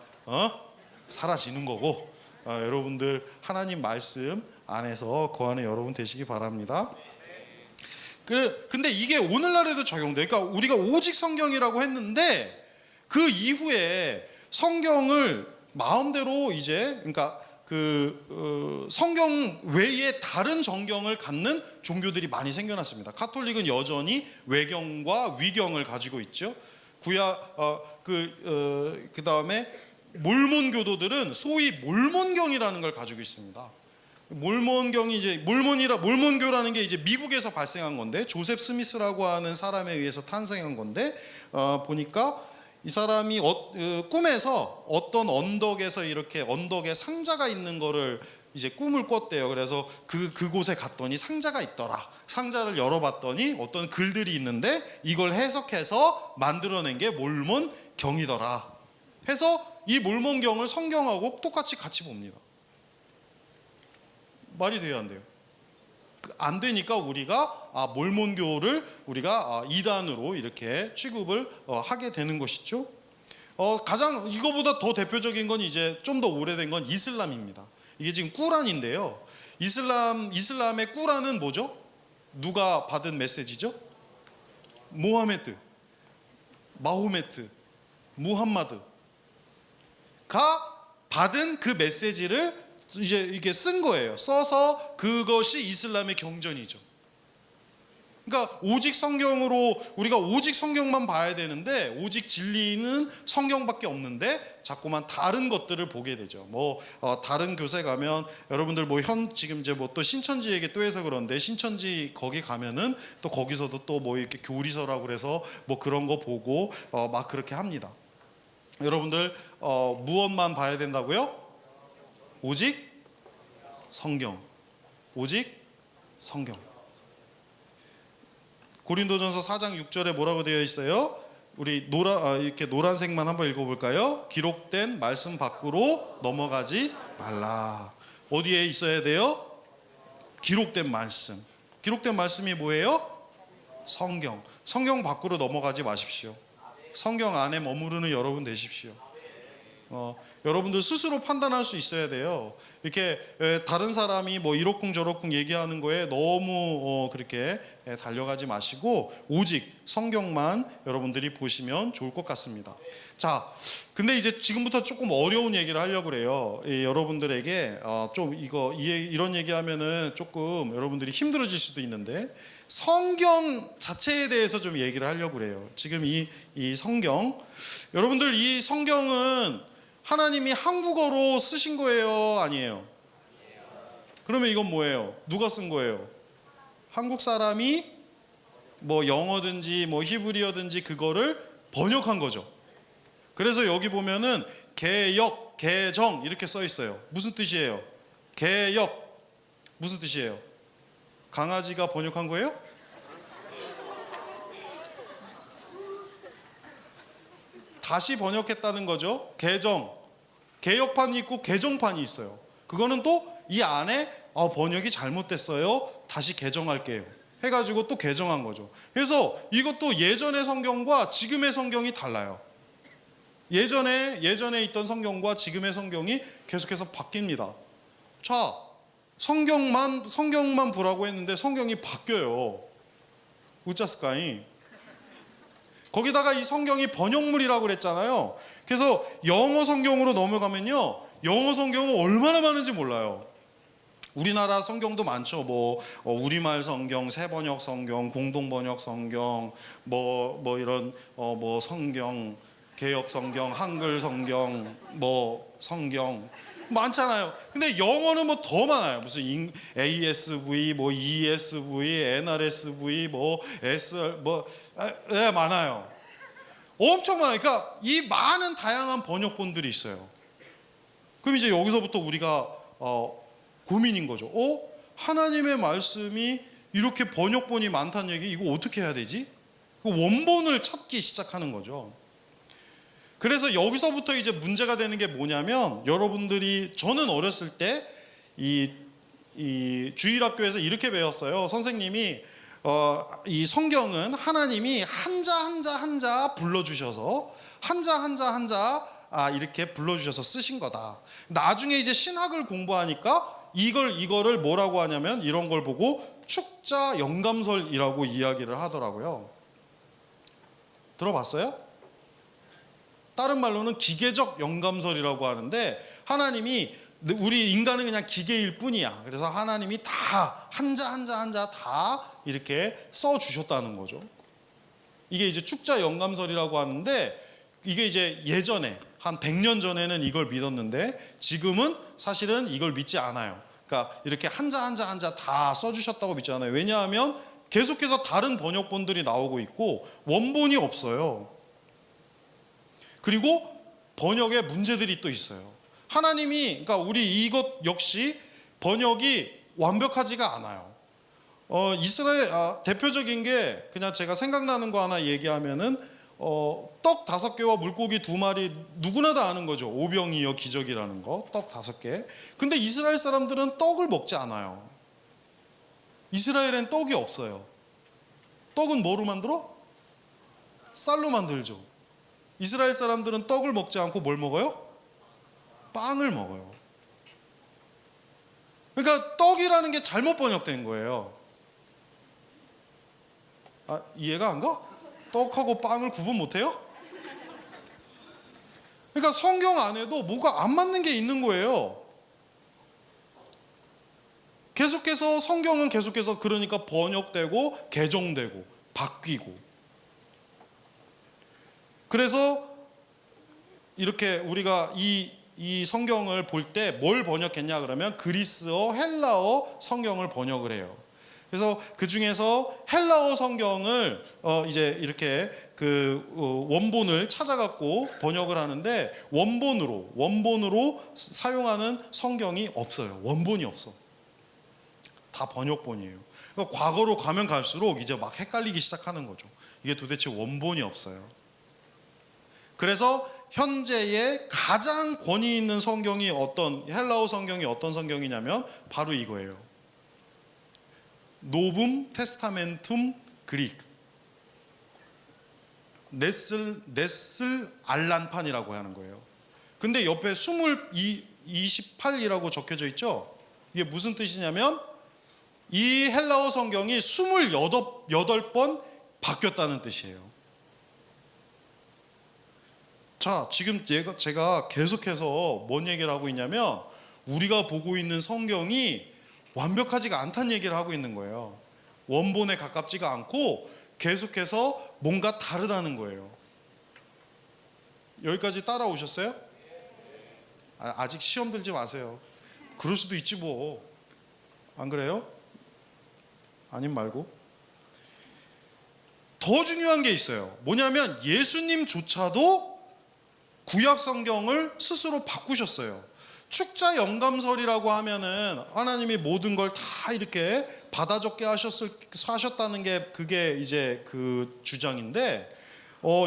[SPEAKER 6] 사라지는 거고 여러분들 하나님 말씀 안에서 그 안에 여러분 되시기 바랍니다. 근데 이게 오늘날에도 적용돼요. 그러니까 우리가 오직 성경이라고 했는데 그 이후에 성경을 마음대로 이제 그러니까 성경 외에 다른 정경을 갖는 종교들이 많이 생겨났습니다. 가톨릭은 여전히 외경과 위경을 가지고 있죠. 그 다음에 몰몬 교도들은 소위 몰몬경이라는 걸 가지고 있습니다. 몰몬경이 이제 몰몬교라는 게 이제 미국에서 발생한 건데 조셉 스미스라고 하는 사람에 의해서 탄생한 건데 보니까 이 사람이 꿈에서 어떤 언덕에서 이렇게 언덕에 상자가 있는 거를 이제 꿈을 꿨대요. 그래서 그곳에 갔더니 상자가 있더라. 상자를 열어봤더니 어떤 글들이 있는데 이걸 해석해서 만들어낸 게 몰몬경이더라. 해서 이 몰몬경을 성경하고 똑같이 같이 봅니다. 말이 돼요, 안 돼요? 안 되니까 우리가 몰몬교를 우리가 이단으로 이렇게 취급을 하게 되는 것이죠. 가장 이거보다 더 대표적인 건 이제 좀 더 오래된 건 이슬람입니다. 이게 지금 꾸란인데요. 이슬람의 꾸란은 뭐죠? 누가 받은 메시지죠? 모하메드, 마호메트, 무함마드가 받은 그 메시지를 이제 이게 쓴 거예요. 써서 그것이 이슬람의 경전이죠. 그러니까 오직 성경으로 우리가 오직 성경만 봐야 되는데 오직 진리는 성경밖에 없는데 자꾸만 다른 것들을 보게 되죠. 뭐 다른 교세 가면 여러분들 뭐 지금 이제 뭐 또 신천지 얘기 또 해서 그런데 신천지 거기 가면은 또 거기서도 또 뭐 이렇게 교리서라고 그래서 뭐 그런 거 보고 막 그렇게 합니다. 여러분들 무엇만 봐야 된다고요? 오직 성경. 오직 성경. 고린도전서 4장 6절에 뭐라고 되어 있어요? 우리 이렇게 노란색만 한번 읽어볼까요? 기록된 말씀 밖으로 넘어가지 말라. 어디에 있어야 돼요? 기록된 말씀. 기록된 말씀이 뭐예요? 성경. 성경 밖으로 넘어가지 마십시오. 성경 안에 머무르는 여러분 되십시오. 여러분들 스스로 판단할 수 있어야 돼요. 이렇게 다른 사람이 뭐 이러쿵 저러쿵 얘기하는 거에 너무 그렇게 달려가지 마시고 오직 성경만 여러분들이 보시면 좋을 것 같습니다. 자, 근데 이제 지금부터 조금 어려운 얘기를 하려고 그래요. 여러분들에게 좀 이런 얘기하면은 조금 여러분들이 힘들어질 수도 있는데 성경 자체에 대해서 좀 얘기를 하려고 그래요. 지금 이 성경, 여러분들 이 성경은 하나님이 한국어로 쓰신 거예요? 아니에요? 그러면 이건 뭐예요? 누가 쓴 거예요? 한국 사람이 뭐 영어든지 뭐 히브리어든지 그거를 번역한 거죠. 그래서 여기 보면은 개역, 개정 이렇게 써 있어요. 무슨 뜻이에요? 개역 무슨 뜻이에요? 강아지가 번역한 거예요? 다시 번역했다는 거죠. 개역판이 있고 개정판이 있어요. 그거는 또 이 안에 번역이 잘못됐어요. 다시 개정할게요. 해가지고 또 개정한 거죠. 그래서 이것도 예전의 성경과 지금의 성경이 달라요. 예전에 있던 성경과 지금의 성경이 계속해서 바뀝니다. 자, 성경만 보라고 했는데 성경이 바뀌어요. 우짜스카이. 거기다가 이 성경이 번역물이라고 그랬잖아요. 그래서 영어 성경으로 넘어가면요, 영어 성경은 얼마나 많은지 몰라요. 우리나라 성경도 많죠. 우리말 성경, 새번역 성경, 공동번역 성경, 이런 성경, 개역 성경, 한글 성경, 성경 많잖아요. 근데 영어는 더 많아요. 무슨 ASV, ESV, NRSV, SR, 많아요. 엄청 많아요. 그러니까 이 많은 다양한 번역본들이 있어요. 그럼 이제 여기서부터 우리가 고민인 거죠. 하나님의 말씀이 이렇게 번역본이 많다는 얘기, 이거 어떻게 해야 되지? 그 원본을 찾기 시작하는 거죠. 그래서 여기서부터 이제 문제가 되는 게 뭐냐면, 여러분들이, 저는 어렸을 때 이 주일학교에서 이렇게 배웠어요. 선생님이 이 성경은 하나님이 한자 불러주셔서 한자 이렇게 불러주셔서 쓰신 거다. 나중에 이제 신학을 공부하니까 이거를 뭐라고 하냐면, 이런 걸 보고 축자 영감설이라고 이야기를 하더라고요. 들어봤어요? 다른 말로는 기계적 영감설이라고 하는데, 하나님이, 우리 인간은 그냥 기계일 뿐이야. 그래서 하나님이 다 한자 다 이렇게 써주셨다는 거죠. 이게 이제 축자 영감설이라고 하는데, 이게 이제 예전에 한 100년 전에는 이걸 믿었는데, 지금은 사실은 이걸 믿지 않아요. 그러니까 이렇게 한자 다 써주셨다고 믿지 않아요. 왜냐하면 계속해서 다른 번역본들이 나오고 있고 원본이 없어요. 그리고 번역에 문제들이 또 있어요. 하나님이, 그러니까 우리 이것 역시 번역이 완벽하지가 않아요. 이스라엘 대표적인 게, 그냥 제가 생각나는 거 하나 얘기하면은 떡 5개와 물고기 2마리, 누구나 다 아는 거죠. 오병이어 기적이라는 거, 떡 5개. 근데 이스라엘 사람들은 떡을 먹지 않아요. 이스라엘엔 떡이 없어요. 떡은 뭐로 만들어? 쌀로 만들죠. 이스라엘 사람들은 떡을 먹지 않고 뭘 먹어요? 빵을 먹어요. 그러니까 떡이라는 게 잘못 번역된 거예요. 이해가 안 가? 떡하고 빵을 구분 못해요? 그러니까 성경 안에도 뭐가 안 맞는 게 있는 거예요. 계속해서 성경은 계속해서, 그러니까 번역되고 개정되고 바뀌고. 그래서 이렇게 우리가 이 성경을 볼 때 뭘 번역했냐 그러면 그리스어, 헬라어 성경을 번역을 해요. 그래서 그 중에서 헬라어 성경을 이제 이렇게 원본을 찾아갖고 번역을 하는데, 원본으로 사용하는 성경이 없어요. 원본이 없어. 다 번역본이에요. 그러니까 과거로 가면 갈수록 이제 막 헷갈리기 시작하는 거죠. 이게 도대체 원본이 없어요. 그래서 현재의 가장 권위 있는 성경이 헬라어 성경이 어떤 성경이냐면 바로 이거예요. 노붐 테스타멘툼 그릭, 네슬 알란판이라고 하는 거예요. 근데 옆에 28이라고 적혀져 있죠. 이게 무슨 뜻이냐면, 이 헬라어 성경이 28번 바뀌었다는 뜻이에요. 자, 지금 제가 계속해서 뭔 얘기를 하고 있냐면, 우리가 보고 있는 성경이 완벽하지가 않다는 얘기를 하고 있는 거예요. 원본에 가깝지가 않고 계속해서 뭔가 다르다는 거예요. 여기까지 따라오셨어요? 아직 시험 들지 마세요. 그럴 수도 있지 뭐. 안 그래요? 아님 말고. 더 중요한 게 있어요. 뭐냐면 예수님조차도 구약 성경을 스스로 바꾸셨어요. 축자 영감설이라고 하면은 하나님이 모든 걸 다 이렇게 받아 적게 하셨다는 게, 그게 이제 그 주장인데,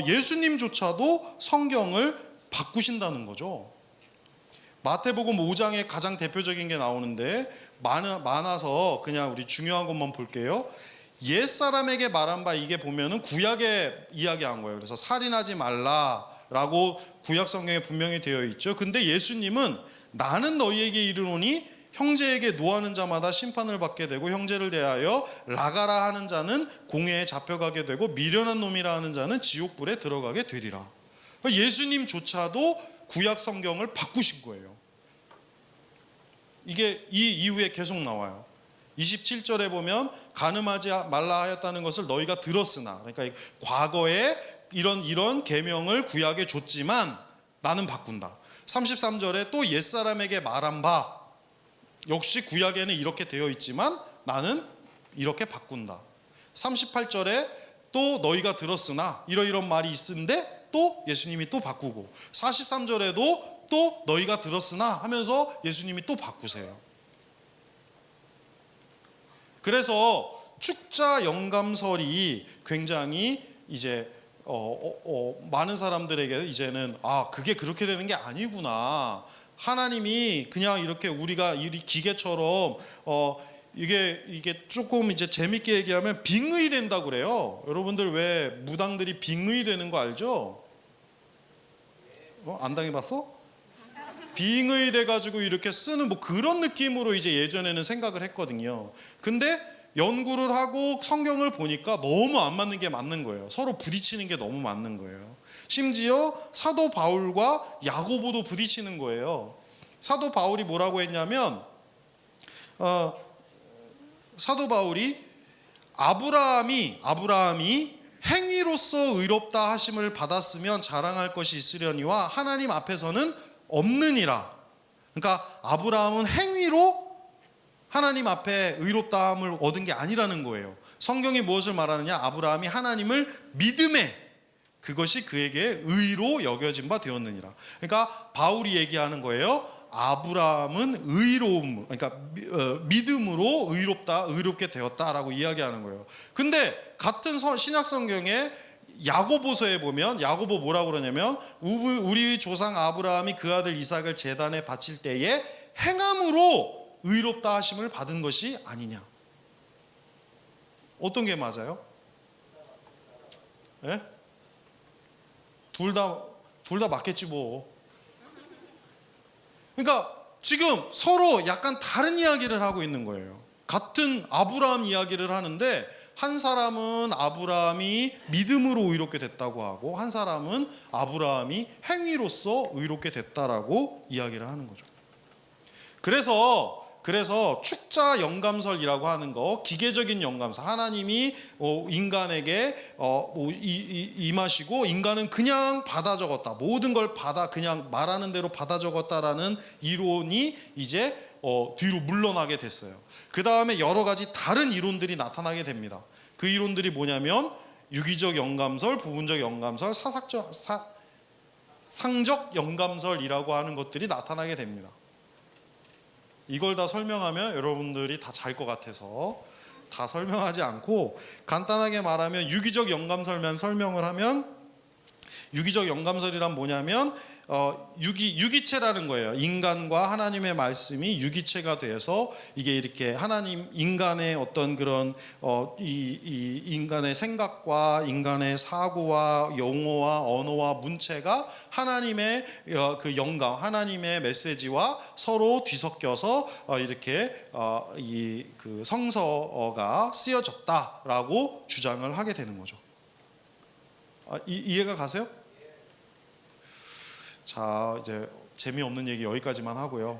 [SPEAKER 6] 예수님조차도 성경을 바꾸신다는 거죠. 마태복음 5장에 가장 대표적인 게 나오는데 많아서 그냥 우리 중요한 것만 볼게요. 옛사람에게 말한 바, 이게 보면은 구약에 이야기한 거예요. 그래서 살인하지 말라라고 구약 성경에 분명히 되어 있죠. 근데 예수님은 나는 너희에게 이르노니 형제에게 노하는 자마다 심판을 받게 되고 형제를 대하여 라가라 하는 자는 공회에 잡혀가게 되고 미련한 놈이라 하는 자는 지옥불에 들어가게 되리라. 예수님조차도 구약 성경을 바꾸신 거예요. 이게 이 이후에 계속 나와요. 27절에 보면 간음하지 말라 하였다는 것을 너희가 들었으나, 그러니까 과거에 이런 계명을 구약에 줬지만 나는 바꾼다. 33절에 또 옛사람에게 말한 바, 역시 구약에는 이렇게 되어 있지만 나는 이렇게 바꾼다. 38절에 또 너희가 들었으나 이러이런 말이 있는데 또 예수님이 또 바꾸고, 43절에도 또 너희가 들었으나 하면서 예수님이 또 바꾸세요. 그래서 축자 영감설이 굉장히 이제 많은 사람들에게 이제는 그게 그렇게 되는 게 아니구나. 하나님이 그냥 이렇게 우리가 이 기계처럼 이게 조금 이제 재밌게 얘기하면 빙의 된다고 그래요. 여러분들 왜 무당들이 빙의 되는 거 알죠? 안 당해봤어? 빙의 돼가지고 이렇게 쓰는 뭐 그런 느낌으로 이제 예전에는 생각을 했거든요. 근데 연구를 하고 성경을 보니까 너무 안 맞는 게 맞는 거예요. 서로 부딪히는 게 너무 맞는 거예요. 심지어 사도 바울과 야고보도 부딪히는 거예요. 사도 바울이 뭐라고 했냐면 사도 바울이 아브라함이 행위로서 의롭다 하심을 받았으면 자랑할 것이 있으려니와 하나님 앞에서는 없느니라. 그러니까 아브라함은 행위로 하나님 앞에 의롭다함을 얻은 게 아니라는 거예요. 성경이 무엇을 말하느냐? 아브라함이 하나님을 믿음에 그것이 그에게 의로 여겨진 바 되었느니라. 그러니까 바울이 얘기하는 거예요. 아브라함은 의로움, 그러니까 믿음으로 의롭게 되었다라고 이야기하는 거예요. 근데 같은 신약 성경에 야고보서에 보면 야고보 뭐라고 그러냐면 우리 조상 아브라함이 그 아들 이삭을 제단에 바칠 때에 행함으로 의롭다 하심을 받은 것이 아니냐. 어떤 게 맞아요? 예? 둘 다 맞겠지 뭐. 그러니까 지금 서로 약간 다른 이야기를 하고 있는 거예요. 같은 아브라함 이야기를 하는데 한 사람은 아브라함이 믿음으로 의롭게 됐다고 하고 한 사람은 아브라함이 행위로서 의롭게 됐다라고 이야기를 하는 거죠. 그래서 축자 영감설이라고 하는 거, 기계적인 영감설, 하나님이 인간에게 임하시고 인간은 그냥 받아 적었다, 모든 걸 그냥 말하는 대로 받아 적었다라는 이론이 이제 뒤로 물러나게 됐어요. 그 다음에 여러 가지 다른 이론들이 나타나게 됩니다. 그 이론들이 뭐냐면 유기적 영감설, 부분적 영감설, 상적 영감설이라고 하는 것들이 나타나게 됩니다. 이걸 다 설명하면 여러분들이 다 잘 것 같아서 다 설명하지 않고 간단하게 말하면 유기적 영감설만 설명을 하면, 유기적 영감설이란 뭐냐면 유기체라는 거예요. 인간과 하나님의 말씀이 유기체가 돼서 이게 이렇게 하나님 인간의 어떤 그런 이 인간의 생각과 인간의 사고와 용어와 언어와 문체가 하나님의 그 영감, 하나님의 메시지와 서로 뒤섞여서 이렇게 이 그 성서가 쓰여졌다라고 주장을 하게 되는 거죠. 이해가 가세요? 자, 이제 재미없는 얘기 여기까지만 하고요.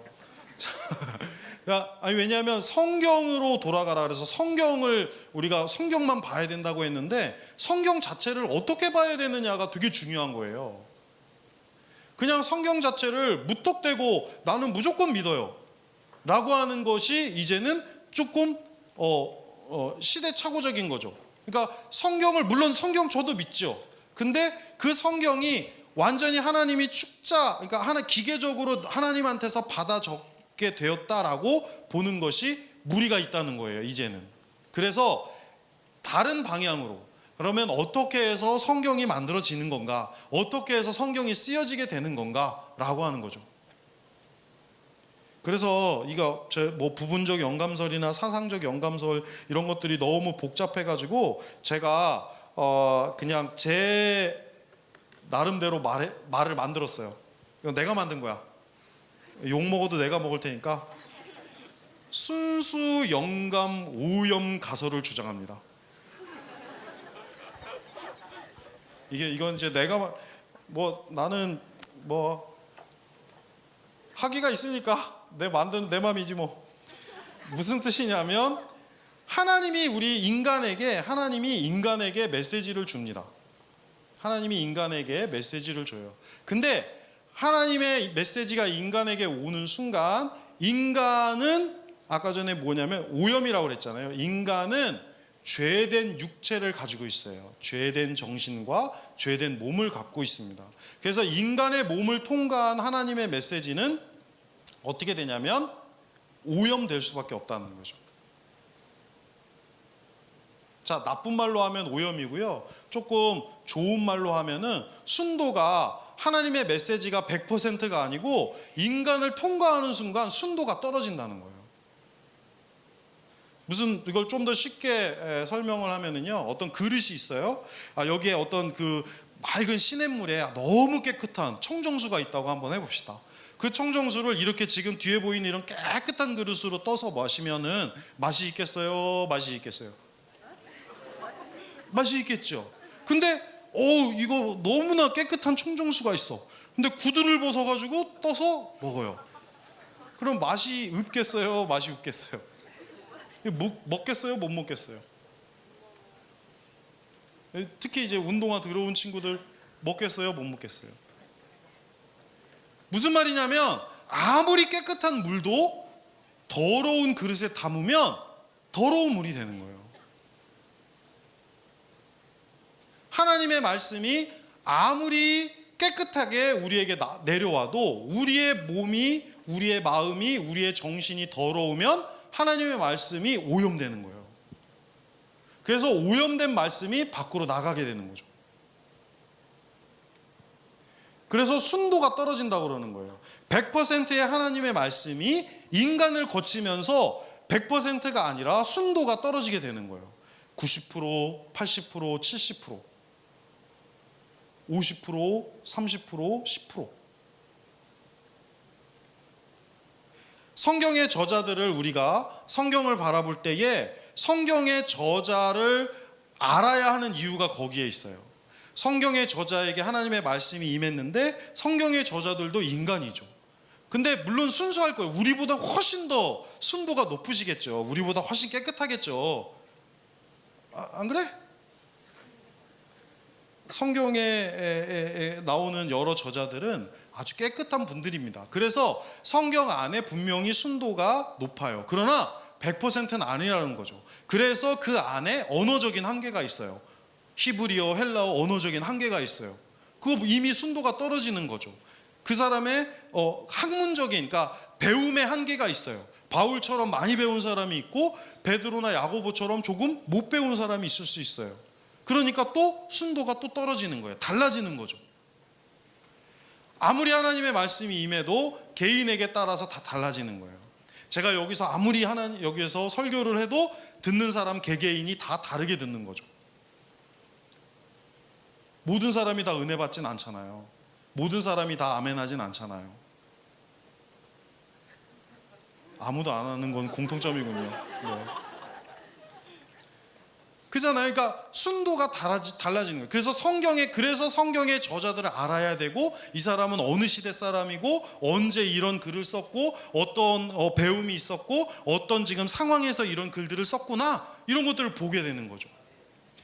[SPEAKER 6] 왜냐하면 성경으로 돌아가라 그래서 우리가 성경만 봐야 된다고 했는데 성경 자체를 어떻게 봐야 되느냐가 되게 중요한 거예요. 그냥 성경 자체를 무턱대고 나는 무조건 믿어요 라고 하는 것이 이제는 조금 시대착오적인 거죠. 그러니까 물론 성경 저도 믿죠. 근데 그 성경이 완전히 하나님이 그러니까 기계적으로 하나님한테서 받아 적게 되었다라고 보는 것이 무리가 있다는 거예요, 이제는. 그래서 다른 방향으로 그러면 어떻게 해서 성경이 만들어지는 건가? 어떻게 해서 성경이 쓰여지게 되는 건가? 라고 하는 거죠. 그래서 이거 뭐 부분적 영감설이나 사상적 영감설 이런 것들이 너무 복잡해가지고 제가 그냥 제 나름대로 말을 만들었어요. 이거 내가 만든 거야. 욕 먹어도 내가 먹을 테니까. 순수 영감 오염 가설을 주장합니다. 이건 이제 내가 뭐 나는 뭐 학위가 있으니까 내 만드는 내 맘이지 뭐. 무슨 뜻이냐면 하나님이 인간에게 메시지를 줍니다. 하나님이 인간에게 메시지를 줘요. 근데 하나님의 메시지가 인간에게 오는 순간 인간은 아까 전에 뭐냐면 오염이라고 그랬잖아요. 인간은 죄된 육체를 가지고 있어요. 죄된 정신과 죄된 몸을 갖고 있습니다. 그래서 인간의 몸을 통과한 하나님의 메시지는 어떻게 되냐면 오염될 수밖에 없다는 거죠. 자, 나쁜 말로 하면 오염이고요. 조금 좋은 말로 하면은 순도가 하나님의 메시지가 100%가 아니고 인간을 통과하는 순간 순도가 떨어진다는 거예요. 무슨 이걸 좀 더 쉽게 설명을 하면은요, 어떤 그릇이 있어요. 여기에 어떤 그 맑은 시냇물에 너무 깨끗한 청정수가 있다고 한번 해봅시다. 그 청정수를 이렇게 지금 뒤에 보이는 이런 깨끗한 그릇으로 떠서 마시면은 맛이 있겠어요? 맛이 있겠어요? 맛이 있겠죠. 근데 이거 너무나 깨끗한 청정수가 있어. 근데 구두를 벗어가지고 떠서 먹어요. 그럼 맛이 없겠어요? 맛이 없겠어요? 먹겠어요? 못 먹겠어요? 특히 이제 운동화 들어온 친구들 먹겠어요? 못 먹겠어요? 무슨 말이냐면 아무리 깨끗한 물도 더러운 그릇에 담으면 더러운 물이 되는 거예요. 하나님의 말씀이 아무리 깨끗하게 우리에게 내려와도 우리의 몸이, 우리의 마음이, 우리의 정신이 더러우면 하나님의 말씀이 오염되는 거예요. 그래서 오염된 말씀이 밖으로 나가게 되는 거죠. 그래서 순도가 떨어진다고 그러는 거예요. 100%의 하나님의 말씀이 인간을 거치면서 100%가 아니라 순도가 떨어지게 되는 거예요. 90%, 80%, 70%, 50%, 30%, 10%. 성경의 저자들을 우리가 성경을 바라볼 때에 성경의 저자를 알아야 하는 이유가 거기에 있어요. 성경의 저자에게 하나님의 말씀이 임했는데 성경의 저자들도 인간이죠. 근데 물론 순수할 거예요. 우리보다 훨씬 더 순도가 높으시겠죠. 우리보다 훨씬 깨끗하겠죠. 안 그래? 성경에 나오는 여러 저자들은 아주 깨끗한 분들입니다. 그래서 성경 안에 분명히 순도가 높아요. 그러나 100%는 아니라는 거죠. 그래서 그 안에 언어적인 한계가 있어요. 히브리어, 헬라어 언어적인 한계가 있어요. 그거 이미 순도가 떨어지는 거죠. 그 사람의 학문적인, 그러니까 배움의 한계가 있어요. 바울처럼 많이 배운 사람이 있고 베드로나 야고보처럼 조금 못 배운 사람이 있을 수 있어요. 그러니까 또 순도가 또 떨어지는 거예요. 달라지는 거죠. 아무리 하나님의 말씀이 임해도 개인에게 따라서 다 달라지는 거예요. 제가 여기서 아무리 여기에서 설교를 해도 듣는 사람 개개인이 다 다르게 듣는 거죠. 모든 사람이 다 은혜 받진 않잖아요. 모든 사람이 다 아멘 하진 않잖아요. 아무도 안 하는 건 공통점이군요. 네. 그잖아요. 그러니까 순도가 달라지는 거예요. 그래서 성경의 저자들을 알아야 되고, 이 사람은 어느 시대 사람이고 언제 이런 글을 썼고 어떤 배움이 있었고 어떤 지금 상황에서 이런 글들을 썼구나, 이런 것들을 보게 되는 거죠.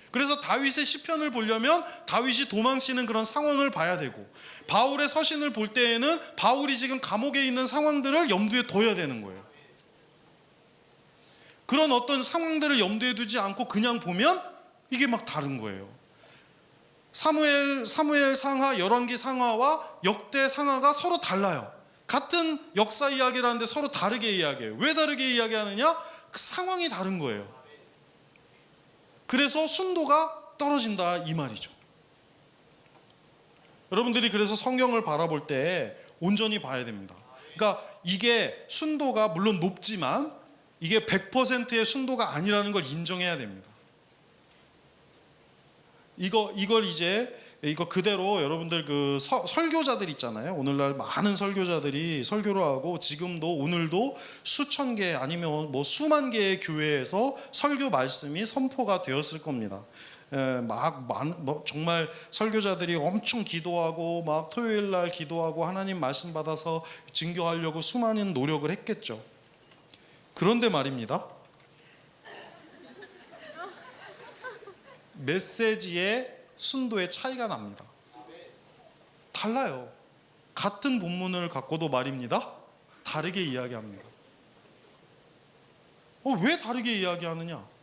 [SPEAKER 6] 그래서 다윗의 시편을 보려면 다윗이 도망치는 그런 상황을 봐야 되고, 바울의 서신을 볼 때에는 바울이 지금 감옥에 있는 상황들을 염두에 둬야 되는 거예요. 그런 어떤 상황들을 염두에 두지 않고 그냥 보면 이게 막 다른 거예요. 사무엘 상하, 열왕기 상하와 역대 상하가 서로 달라요. 같은 역사 이야기를 하는데 서로 다르게 이야기해요. 왜 다르게 이야기하느냐? 그 상황이 다른 거예요. 그래서 순도가 떨어진다 이 말이죠. 여러분들이 그래서 성경을 바라볼 때 온전히 봐야 됩니다. 그러니까 이게 순도가 물론 높지만 이게 100%의 순도가 아니라는 걸 인정해야 됩니다. 이걸 이제 이거 그대로 여러분들 그 설교자들 있잖아요. 오늘날 많은 설교자들이 설교를 하고 지금도 오늘도 수천 개 아니면 뭐 수만 개의 교회에서 설교 말씀이 선포가 되었을 겁니다. 정말 설교자들이 엄청 기도하고 막 토요일 날 기도하고 하나님 말씀 받아서 증거하려고 수많은 노력을 했겠죠. 그런데 말입니다. 메시지의 순도의 차이가 납니다. 달라요. 같은 본문을 갖고도 말입니다. 다르게 이야기합니다. 왜 다르게 이야기하느냐?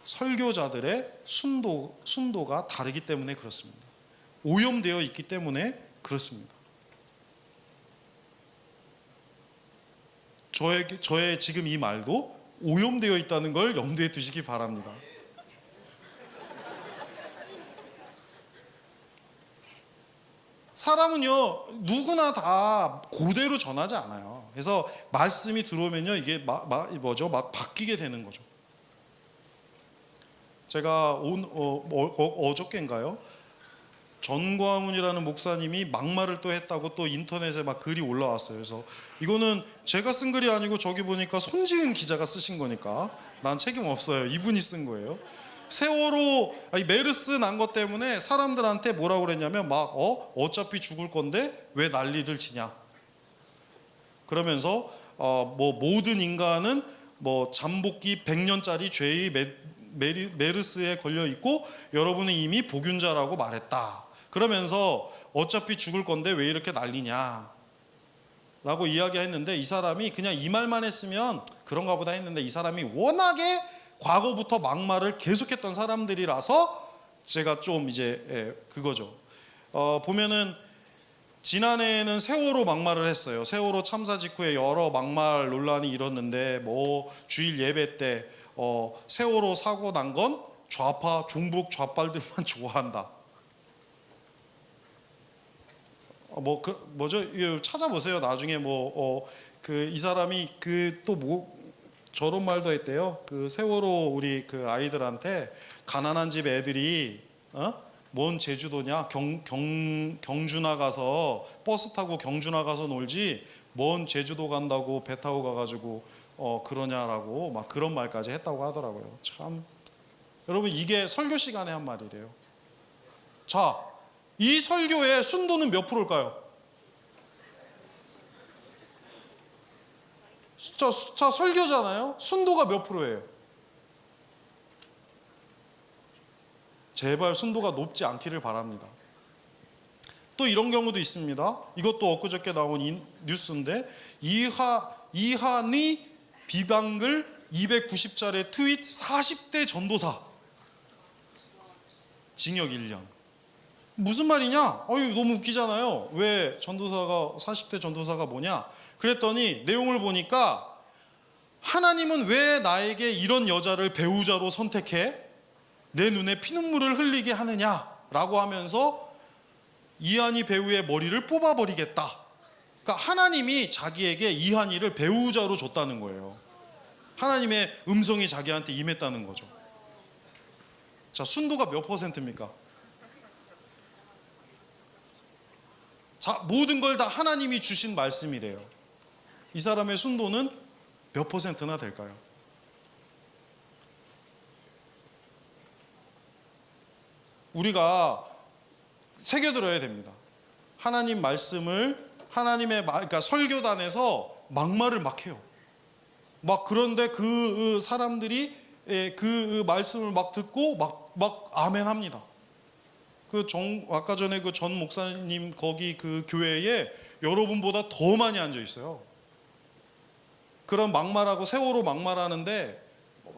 [SPEAKER 6] 설교자들의 순도가 다르기 때문에 그렇습니다. 오염되어 있기 때문에 그렇습니다. 저의 지금 이 말도 오염되어 있다는 걸 염두에 두시기 바랍니다. 사람은요 누구나 다 그대로 전하지 않아요. 그래서 말씀이 들어오면요 이게 막 바뀌게 되는 거죠. 제가 어저께인가요? 전광훈이라는 목사님이 막말을 또 했다고 또 인터넷에 막 글이 올라왔어요. 그래서 이거는 제가 쓴 글이 아니고 저기 보니까 손지은 기자가 쓰신 거니까 난 책임 없어요. 이분이 쓴 거예요. 세월호 메르스 난 것 때문에 사람들한테 뭐라고 그랬냐면 어차피 죽을 건데 왜 난리를 치냐. 그러면서 모든 인간은 잠복기 100년짜리 죄의 메르스에 걸려 있고 여러분은 이미 복균자라고 말했다. 그러면서 어차피 죽을 건데 왜 이렇게 난리냐 라고 이야기했는데 이 사람이 그냥 이 말만 했으면 그런가 보다 했는데 이 사람이 워낙에 과거부터 막말을 계속했던 사람들이라서 제가 좀 이제 그거죠. 보면은 지난해에는 세월호 막말을 했어요. 세월호 참사 직후에 여러 막말 논란이 일었는데 주일 예배 때 세월호 사고 난 건 좌파 종북 좌빨들만 좋아한다. 뭐죠? 찾아보세요. 나중에 이 사람이 저런 말도 했대요. 그 세월호 우리 그 아이들한테 가난한 집 애들이 뭔 제주도냐? 경주 나가서 버스 타고 경주 나가서 놀지 뭔 제주도 간다고 배 타고 가가지고 그러냐라고 막 그런 말까지 했다고 하더라고요. 참 여러분 이게 설교 시간에 한 말이래요. 자, 이 설교의 순도는 몇 프로일까요? 자, 설교잖아요. 순도가 몇 프로예요? 제발 순도가 높지 않기를 바랍니다. 또 이런 경우도 있습니다. 이것도 엊그저께 나온 뉴스인데 이한이 비방글 290자리 트윗 40대 전도사 징역 1년. 무슨 말이냐? 너무 웃기잖아요. 왜 40대 전도사가 뭐냐? 그랬더니 내용을 보니까 하나님은 왜 나에게 이런 여자를 배우자로 선택해? 내 눈에 피눈물을 흘리게 하느냐라고 하면서 이한이 배우의 머리를 뽑아버리겠다. 그러니까 하나님이 자기에게 이한이를 배우자로 줬다는 거예요. 하나님의 음성이 자기한테 임했다는 거죠. 자, 순도가 몇 %입니까? 자, 모든 걸 다 하나님이 주신 말씀이래요. 이 사람의 순도는 몇 %나 될까요? 우리가 새겨들어야 됩니다. 하나님 말씀을 그러니까 설교단에서 막말을 막 해요. 그런데 그 사람들이 그 말씀을 막 듣고 막 아멘합니다. 아까 전에 그 전 목사님 거기 그 교회에 여러분보다 더 많이 앉아 있어요. 그런 막말하고 세월호 막말하는데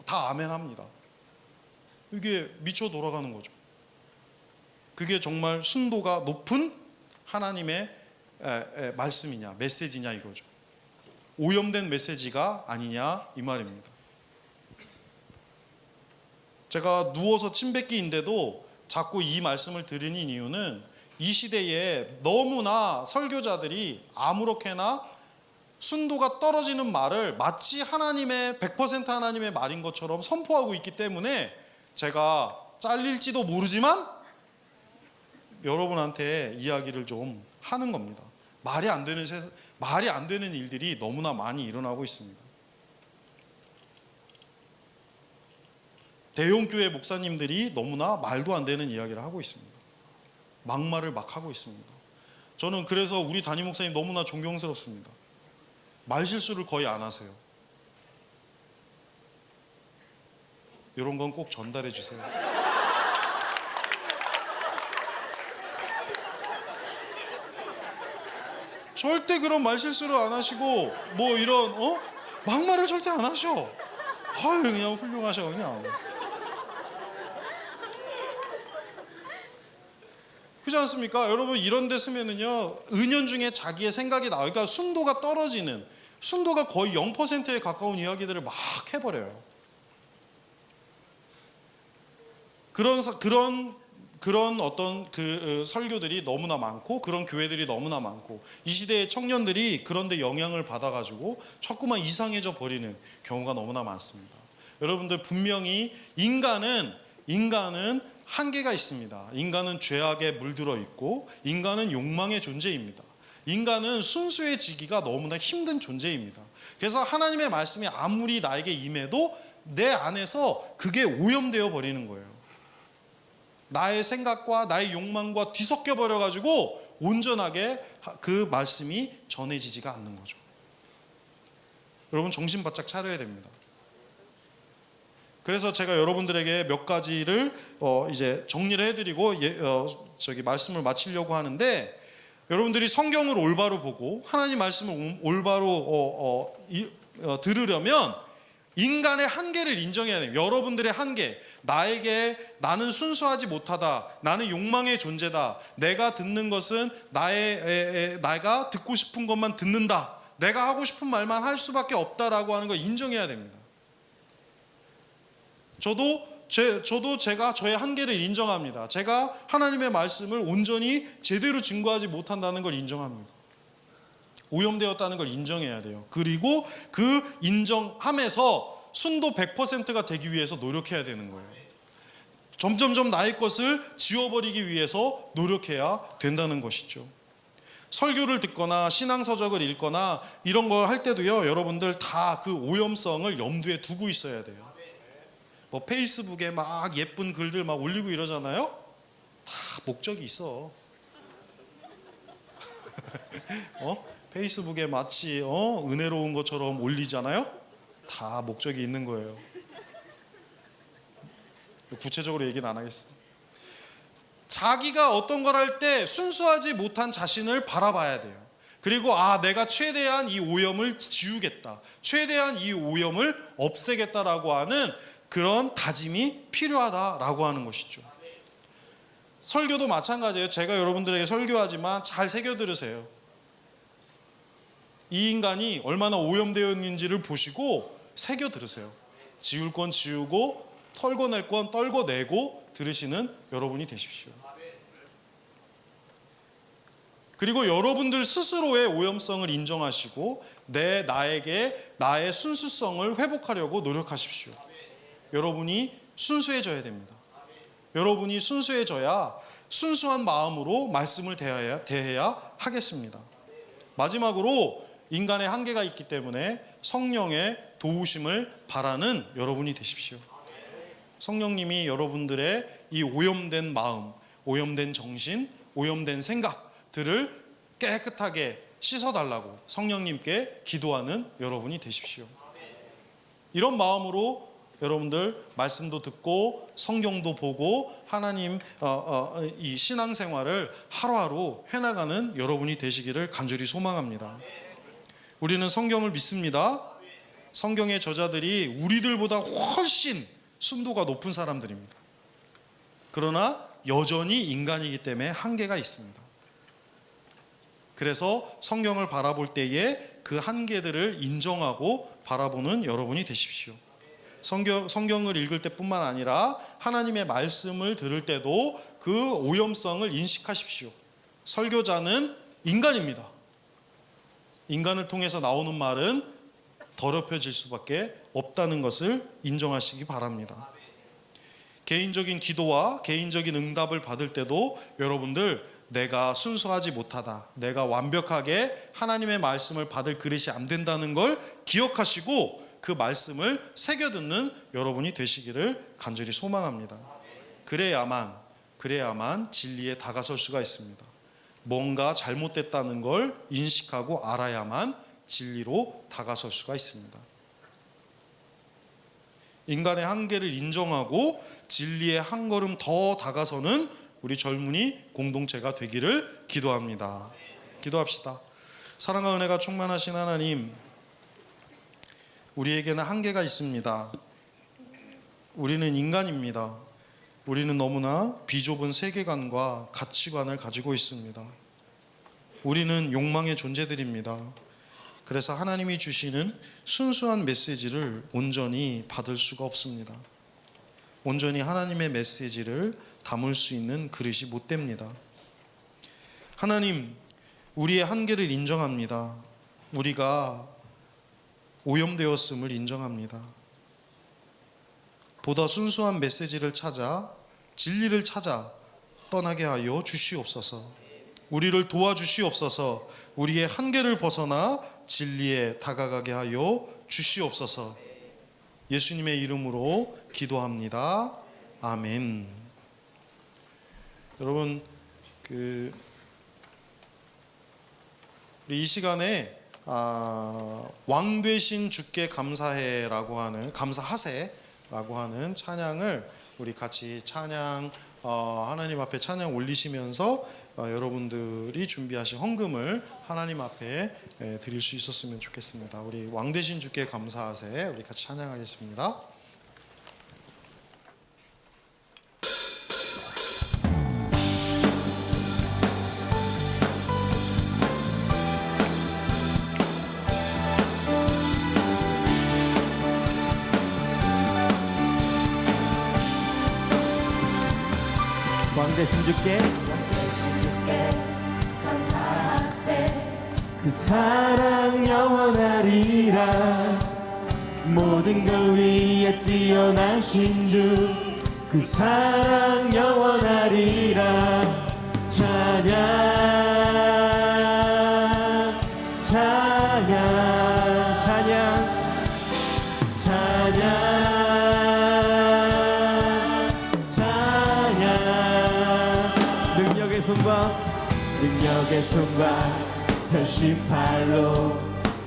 [SPEAKER 6] 다 아멘합니다. 이게 미쳐 돌아가는 거죠. 그게 정말 순도가 높은 하나님의 말씀이냐 메시지냐 이거죠. 오염된 메시지가 아니냐 이 말입니다. 제가 누워서 침 뱉기인데도 자꾸 이 말씀을 드리는 이유는 이 시대에 너무나 설교자들이 아무렇게나 순도가 떨어지는 말을 마치 하나님의 100% 하나님의 말인 것처럼 선포하고 있기 때문에 제가 잘릴지도 모르지만 여러분한테 이야기를 좀 하는 겁니다. 말이 안 되는 일들이 너무나 많이 일어나고 있습니다. 대형교회 목사님들이 너무나 말도 안 되는 이야기를 하고 있습니다. 막말을 막 하고 있습니다. 저는 그래서 우리 담임 목사님 너무나 존경스럽습니다. 말실수를 거의 안 하세요. 이런 건 꼭 전달해 주세요. 절대 그런 말실수를 안 하시고 뭐 이런 막말을 절대 안 하셔. 아유 그냥 훌륭하셔 그냥. 그렇지 않습니까? 여러분 이런 데 쓰면은요 은연중에 자기의 생각이 나와요. 그러니까 순도가 떨어지는, 순도가 거의 0%에 가까운 이야기들을 막 해버려요. 그런 어떤 그 설교들이 너무나 많고 그런 교회들이 너무나 많고 이 시대의 청년들이 그런데 영향을 받아가지고 자꾸만 이상해져 버리는 경우가 너무나 많습니다. 여러분들 분명히 인간은 한계가 있습니다. 인간은 죄악에 물들어 있고 인간은 욕망의 존재입니다. 인간은 순수해지기가 너무나 힘든 존재입니다. 그래서 하나님의 말씀이 아무리 나에게 임해도 내 안에서 그게 오염되어 버리는 거예요. 나의 생각과 나의 욕망과 뒤섞여 버려가지고 온전하게 그 말씀이 전해지지가 않는 거죠. 여러분 정신 바짝 차려야 됩니다. 그래서 제가 여러분들에게 몇 가지를 이제 정리를 해드리고 말씀을 마치려고 하는데, 여러분들이 성경을 올바로 보고 하나님 말씀을 올바로 들으려면 인간의 한계를 인정해야 돼요. 여러분들의 한계, 나는 순수하지 못하다, 나는 욕망의 존재다, 내가 듣는 것은 내가 듣고 싶은 것만 듣는다, 내가 하고 싶은 말만 할 수밖에 없다라고 하는 걸 인정해야 됩니다. 저도 제가 저의 한계를 인정합니다. 제가 하나님의 말씀을 온전히 제대로 증거하지 못한다는 걸 인정합니다. 오염되었다는 걸 인정해야 돼요. 그리고 그 인정함에서 순도 100%가 되기 위해서 노력해야 되는 거예요. 점점점 나의 것을 지워버리기 위해서 노력해야 된다는 것이죠. 설교를 듣거나 신앙서적을 읽거나 이런 걸 할 때도요, 여러분들 다 그 오염성을 염두에 두고 있어야 돼요. 뭐 페이스북에 막 예쁜 글들 막 올리고 이러잖아요. 다 목적이 있어. 페이스북에 마치 은혜로운 것처럼 올리잖아요. 다 목적이 있는 거예요. 구체적으로 얘기는 안 하겠어. 자기가 어떤 걸 할 때 순수하지 못한 자신을 바라봐야 돼요. 그리고 내가 최대한 이 오염을 지우겠다, 최대한 이 오염을 없애겠다라고 하는 그런 다짐이 필요하다라고 하는 것이죠. 설교도 마찬가지예요. 제가 여러분들에게 설교하지만 잘 새겨 들으세요. 이 인간이 얼마나 오염되어 있는지를 보시고 새겨 들으세요. 지울 건 지우고 털고낼 건 떨궈내고 들으시는 여러분이 되십시오. 그리고 여러분들 스스로의 오염성을 인정하시고 나의 순수성을 회복하려고 노력하십시오. 여러분이 순수해져야 됩니다. 여러분이 순수해져야 순수한 마음으로 말씀을 대해야 하겠습니다. 마지막으로 인간의 한계가 있기 때문에 성령의 도우심을 바라는 여러분이 되십시오. 성령님이 여러분들의 이 오염된 마음, 오염된 정신, 오염된 생각들을 깨끗하게 씻어달라고 성령님께 기도하는 여러분이 되십시오. 이런 마음으로 여러분들 말씀도 듣고 성경도 보고 하나님 이 신앙생활을 하루하루 해나가는 여러분이 되시기를 간절히 소망합니다. 우리는 성경을 믿습니다. 성경의 저자들이 우리들보다 훨씬 순도가 높은 사람들입니다. 그러나 여전히 인간이기 때문에 한계가 있습니다. 그래서 성경을 바라볼 때에 그 한계들을 인정하고 바라보는 여러분이 되십시오. 성경을 읽을 때뿐만 아니라 하나님의 말씀을 들을 때도 그 오염성을 인식하십시오. 설교자는 인간입니다. 인간을 통해서 나오는 말은 더럽혀질 수밖에 없다는 것을 인정하시기 바랍니다. 개인적인 기도와 개인적인 응답을 받을 때도 여러분들 내가 순수하지 못하다, 내가 완벽하게 하나님의 말씀을 받을 그릇이 안 된다는 걸 기억하시고 그 말씀을 새겨듣는 여러분이 되시기를 간절히 소망합니다. 그래야만 진리에 다가설 수가 있습니다. 뭔가 잘못됐다는 걸 인식하고 알아야만 진리로 다가설 수가 있습니다. 인간의 한계를 인정하고 진리의 한 걸음 더 다가서는 우리 젊은이 공동체가 되기를 기도합니다. 기도합시다. 사랑과 은혜가 충만하신 하나님, 우리에게는 한계가 있습니다. 우리는 인간입니다. 우리는 너무나 비좁은 세계관과 가치관을 가지고 있습니다. 우리는 욕망의 존재들입니다. 그래서 하나님이 주시는 순수한 메시지를 온전히 받을 수가 없습니다. 온전히 하나님의 메시지를 담을 수 있는 그릇이 못 됩니다. 하나님, 우리의 한계를 인정합니다. 우리가 오염되었음을 인정합니다. 보다 순수한 메시지를 찾아 진리를 찾아 떠나게 하여 주시옵소서. 우리를 도와주시옵소서. 우리의 한계를 벗어나 진리에 다가가게 하여 주시옵소서. 예수님의 이름으로 기도합니다. 아멘. 여러분, 우리 이 시간에 왕 되신 주께 감사해라고 하는 감사하세라고 하는 찬양을 우리 같이 찬양 하나님 앞에 찬양 올리시면서 여러분들이 준비하신 헌금을 하나님 앞에 드릴 수 있었으면 좋겠습니다. 우리 왕 되신 주께 감사하세 우리 같이 찬양하겠습니다.
[SPEAKER 1] 왕 되신 주께
[SPEAKER 2] 감사하세.
[SPEAKER 1] 그 사랑 영원하리라. 모든 것 위에 뛰어나신 주 그 사랑 영원하리라. 찬양 찬양 찬양 찬양 찬양. 능력의 손과 편심팔로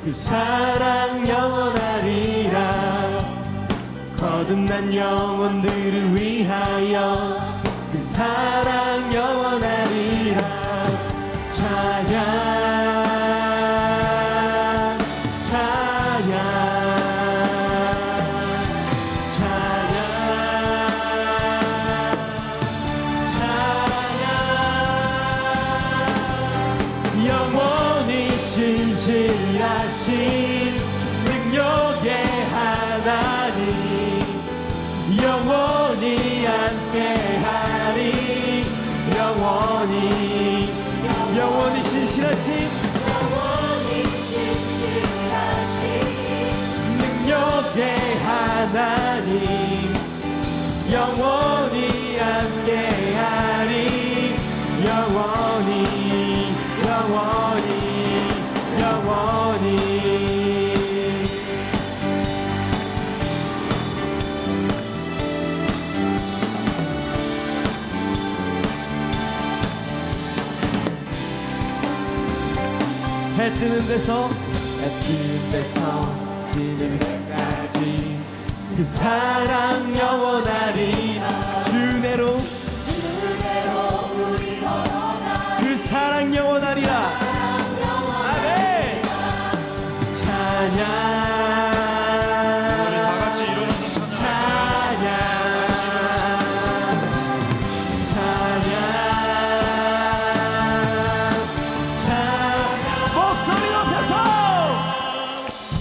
[SPEAKER 1] 그 사랑 영원하리라. 거듭난 영혼들을 위하여 그 사랑 영원하리라. 찬양 찬양 찬양 찬양. 영원히 신실하신 능력의 하나님, 영원히 함께하리. 영원히 신실하신 능력의 하나님, 영원히 함께하리. 영원히 해 뜨는 데서 지는 때까지 그 사랑 영원하리라. 주내로
[SPEAKER 2] 우리 걸어가.
[SPEAKER 1] 그 사랑 영원하리라. 아멘. 찬양
[SPEAKER 6] 우리 다 같이 일어나서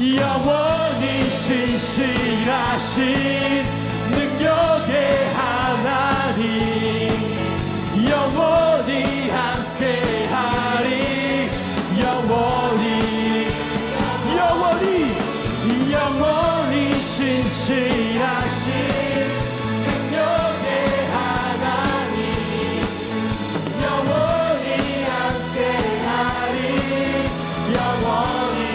[SPEAKER 1] 영원히 신실하신
[SPEAKER 4] 신실하신 능력의 하나님 영원히 함께하리 영원히 신실하신 능력의 하나님 영원히 함께하리 영원히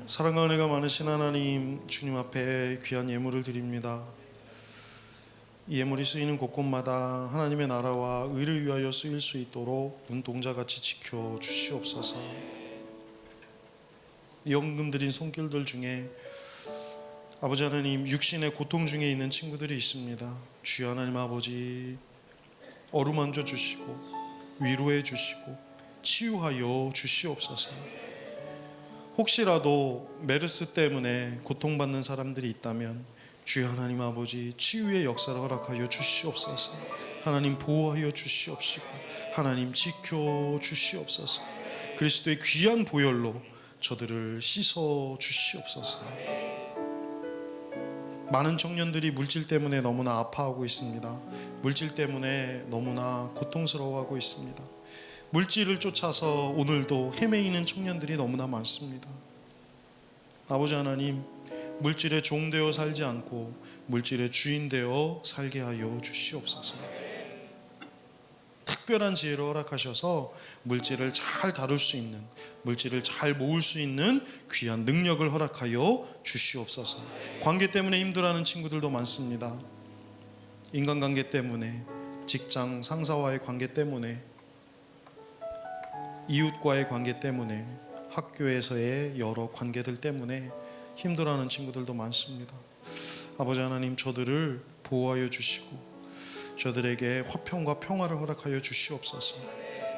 [SPEAKER 6] 사랑과 은혜가 많으신 하나님, 주님 앞에 귀한 예물을 드립니다. 이 예물이 쓰이는 곳곳마다 하나님의 나라와 의를 위하여 쓰일 수 있도록 눈동자같이 지켜주시옵소서. 이 헌금 드린 손길들 중에 아버지 하나님, 육신의 고통 중에 있는 친구들이 있습니다. 주여 하나님 아버지, 어루만져 주시고 위로해 주시고 치유하여 주시옵소서. 혹시라도 메르스 때문에 고통받는 사람들이 있다면 주여 하나님 아버지, 치유의 역사를 허락하여 주시옵소서. 하나님 보호하여 주시옵시고 하나님 지켜 주시옵소서. 그리스도의 귀한 보혈로 저들을 씻어 주시옵소서. 많은 청년들이 물질 때문에 너무나 아파하고 있습니다. 물질 때문에 너무나 고통스러워하고 있습니다. 물질을 쫓아서 오늘도 헤매이는 청년들이 너무나 많습니다. 아버지 하나님, 물질의 종되어 살지 않고 물질의 주인되어 살게 하여 주시옵소서. 특별한 지혜를 허락하셔서 물질을 잘 다룰 수 있는, 물질을 잘 모을 수 있는 귀한 능력을 허락하여 주시옵소서. 관계 때문에 힘들어하는 친구들도 많습니다. 인간관계 때문에, 직장 상사와의 관계 때문에, 이웃과의 관계 때문에, 학교에서의 여러 관계들 때문에 힘들어하는 친구들도 많습니다. 아버지 하나님, 저들을 보호하여 주시고 저들에게 화평과 평화를 허락하여 주시옵소서.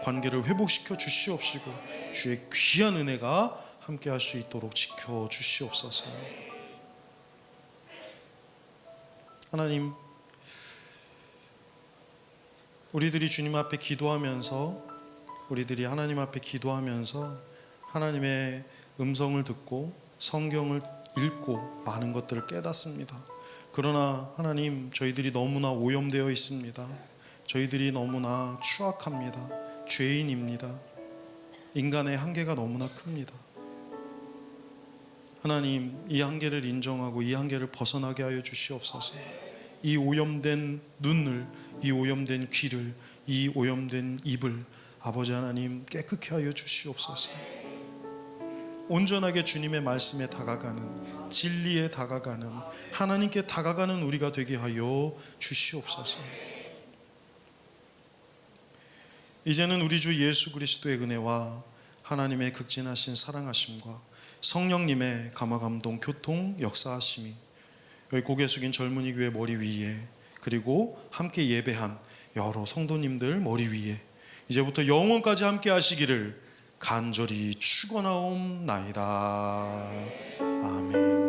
[SPEAKER 6] 관계를 회복시켜 주시옵시고 주의 귀한 은혜가 함께할 수 있도록 지켜 주시옵소서. 하나님, 우리들이 주님 앞에 기도하면서, 우리들이 하나님 앞에 기도하면서 하나님의 음성을 듣고 성경을 읽고 많은 것들을 깨닫습니다. 그러나 하나님, 저희들이 너무나 오염되어 있습니다. 저희들이 너무나 추악합니다. 죄인입니다. 인간의 한계가 너무나 큽니다. 하나님, 이 한계를 인정하고 이 한계를 벗어나게 하여 주시옵소서. 이 오염된 눈을, 이 오염된 귀를, 이 오염된 입을 아버지 하나님 깨끗게 하여 주시옵소서. 온전하게 주님의 말씀에 다가가는, 진리에 다가가는, 하나님께 다가가는 우리가 되게 하여 주시옵소서. 이제는 우리 주 예수 그리스도의 은혜와 하나님의 극진하신 사랑하심과 성령님의 감화감동 교통 역사하심이 여기 고개 숙인 젊은이 교회 머리 위에, 그리고 함께 예배한 여러 성도님들 머리 위에 이제부터 영원까지 함께 하시기를 간절히 축원하옵나이다. 아멘.